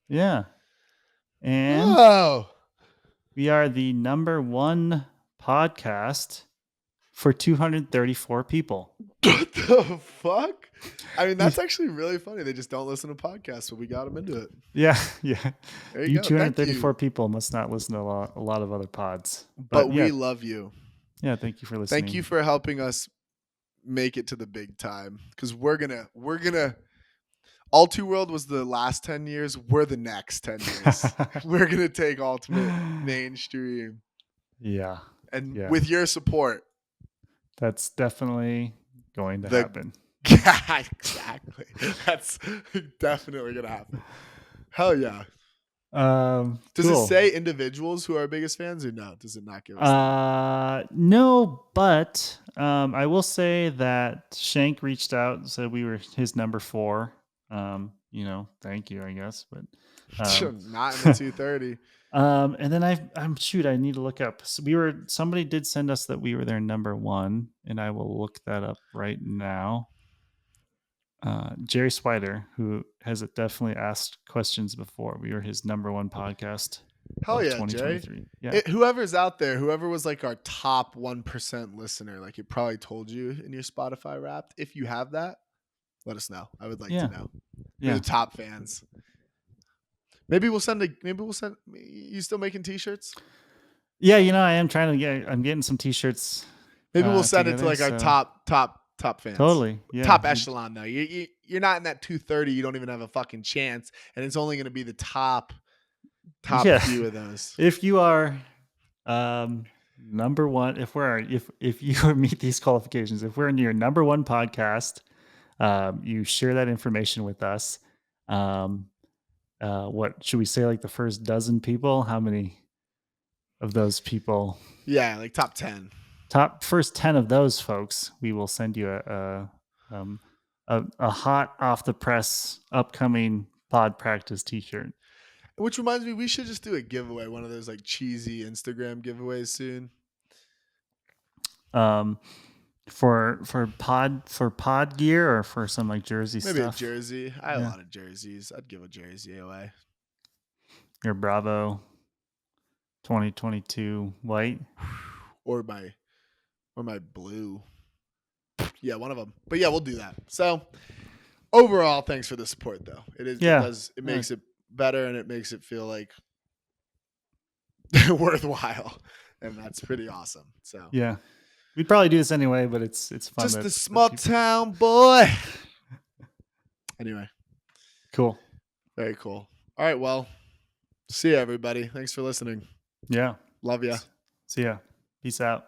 Yeah. And Whoa. we are the number 1 podcast for 234 people. What the fuck? I mean, that's actually really funny. They just don't listen to podcasts, but we got them into it. Yeah, yeah. There you You go. Thank 234 you. people must not listen to a lot of other pods. But But we yeah, love you. yeah, thank you for Thank you listening. for helping us make it to the big time. Because we're gonna All Too World was the last 10 years. We're the next 10 years. We're gonna take Ultimate mainstream. Yeah. And Yeah. with your support. That's definitely going to The happen. Yeah, exactly. That's definitely gonna happen. Hell yeah. Does it Cool. say individuals who are our biggest fans or no? Does it not give us that? No, but I will say that Shank reached out and said we were his number 4. You know, thank you, I guess. But Not in the 230. and then I need to look up. So somebody did send us that we were their number 1, and I will look that up right now. Jerry Swider, who has definitely asked questions before. We were his number 1 podcast Hell of yeah, Jerry. 2023. Yeah. Whoever's out there, whoever was like our top 1% listener, like it probably told you in your Spotify Wrapped. If you have that, let us know. I would like Yeah. to know. Yeah. Who the top fans. Maybe we'll send. You still making t-shirts? Yeah, you know, I'm getting some t-shirts. Maybe we'll send it to together, like our so top fans. totally. Yeah. Top echelon though. You're not in that 230. You don't even have a fucking chance, and it's only going to be the top Yeah. few of those. If you are number 1, if you meet these qualifications, if we're in your number 1 podcast, you share that information with us. What should we say, like the first dozen people? How many of those people? Yeah, like top 10. First 10 of those folks, we will send you a hot off the press upcoming pod practice t-shirt. Which reminds me, we should just do a giveaway, one of those like cheesy Instagram giveaways soon. For pod gear or for some like jersey Maybe stuff. a jersey. I have a lot of jerseys. I'd give a jersey away. Your Bravo 2022 white or my blue. Yeah, one of them. But yeah, we'll do that. So overall, thanks for the support though. It makes it better and it makes it feel like worthwhile. And that's pretty awesome. So yeah. We'd probably do this anyway, but it's fun. Just a small town boy. Anyway. Cool. Very cool. All right, well, see you everybody. Thanks for listening. Yeah. Love ya. See ya. Peace out.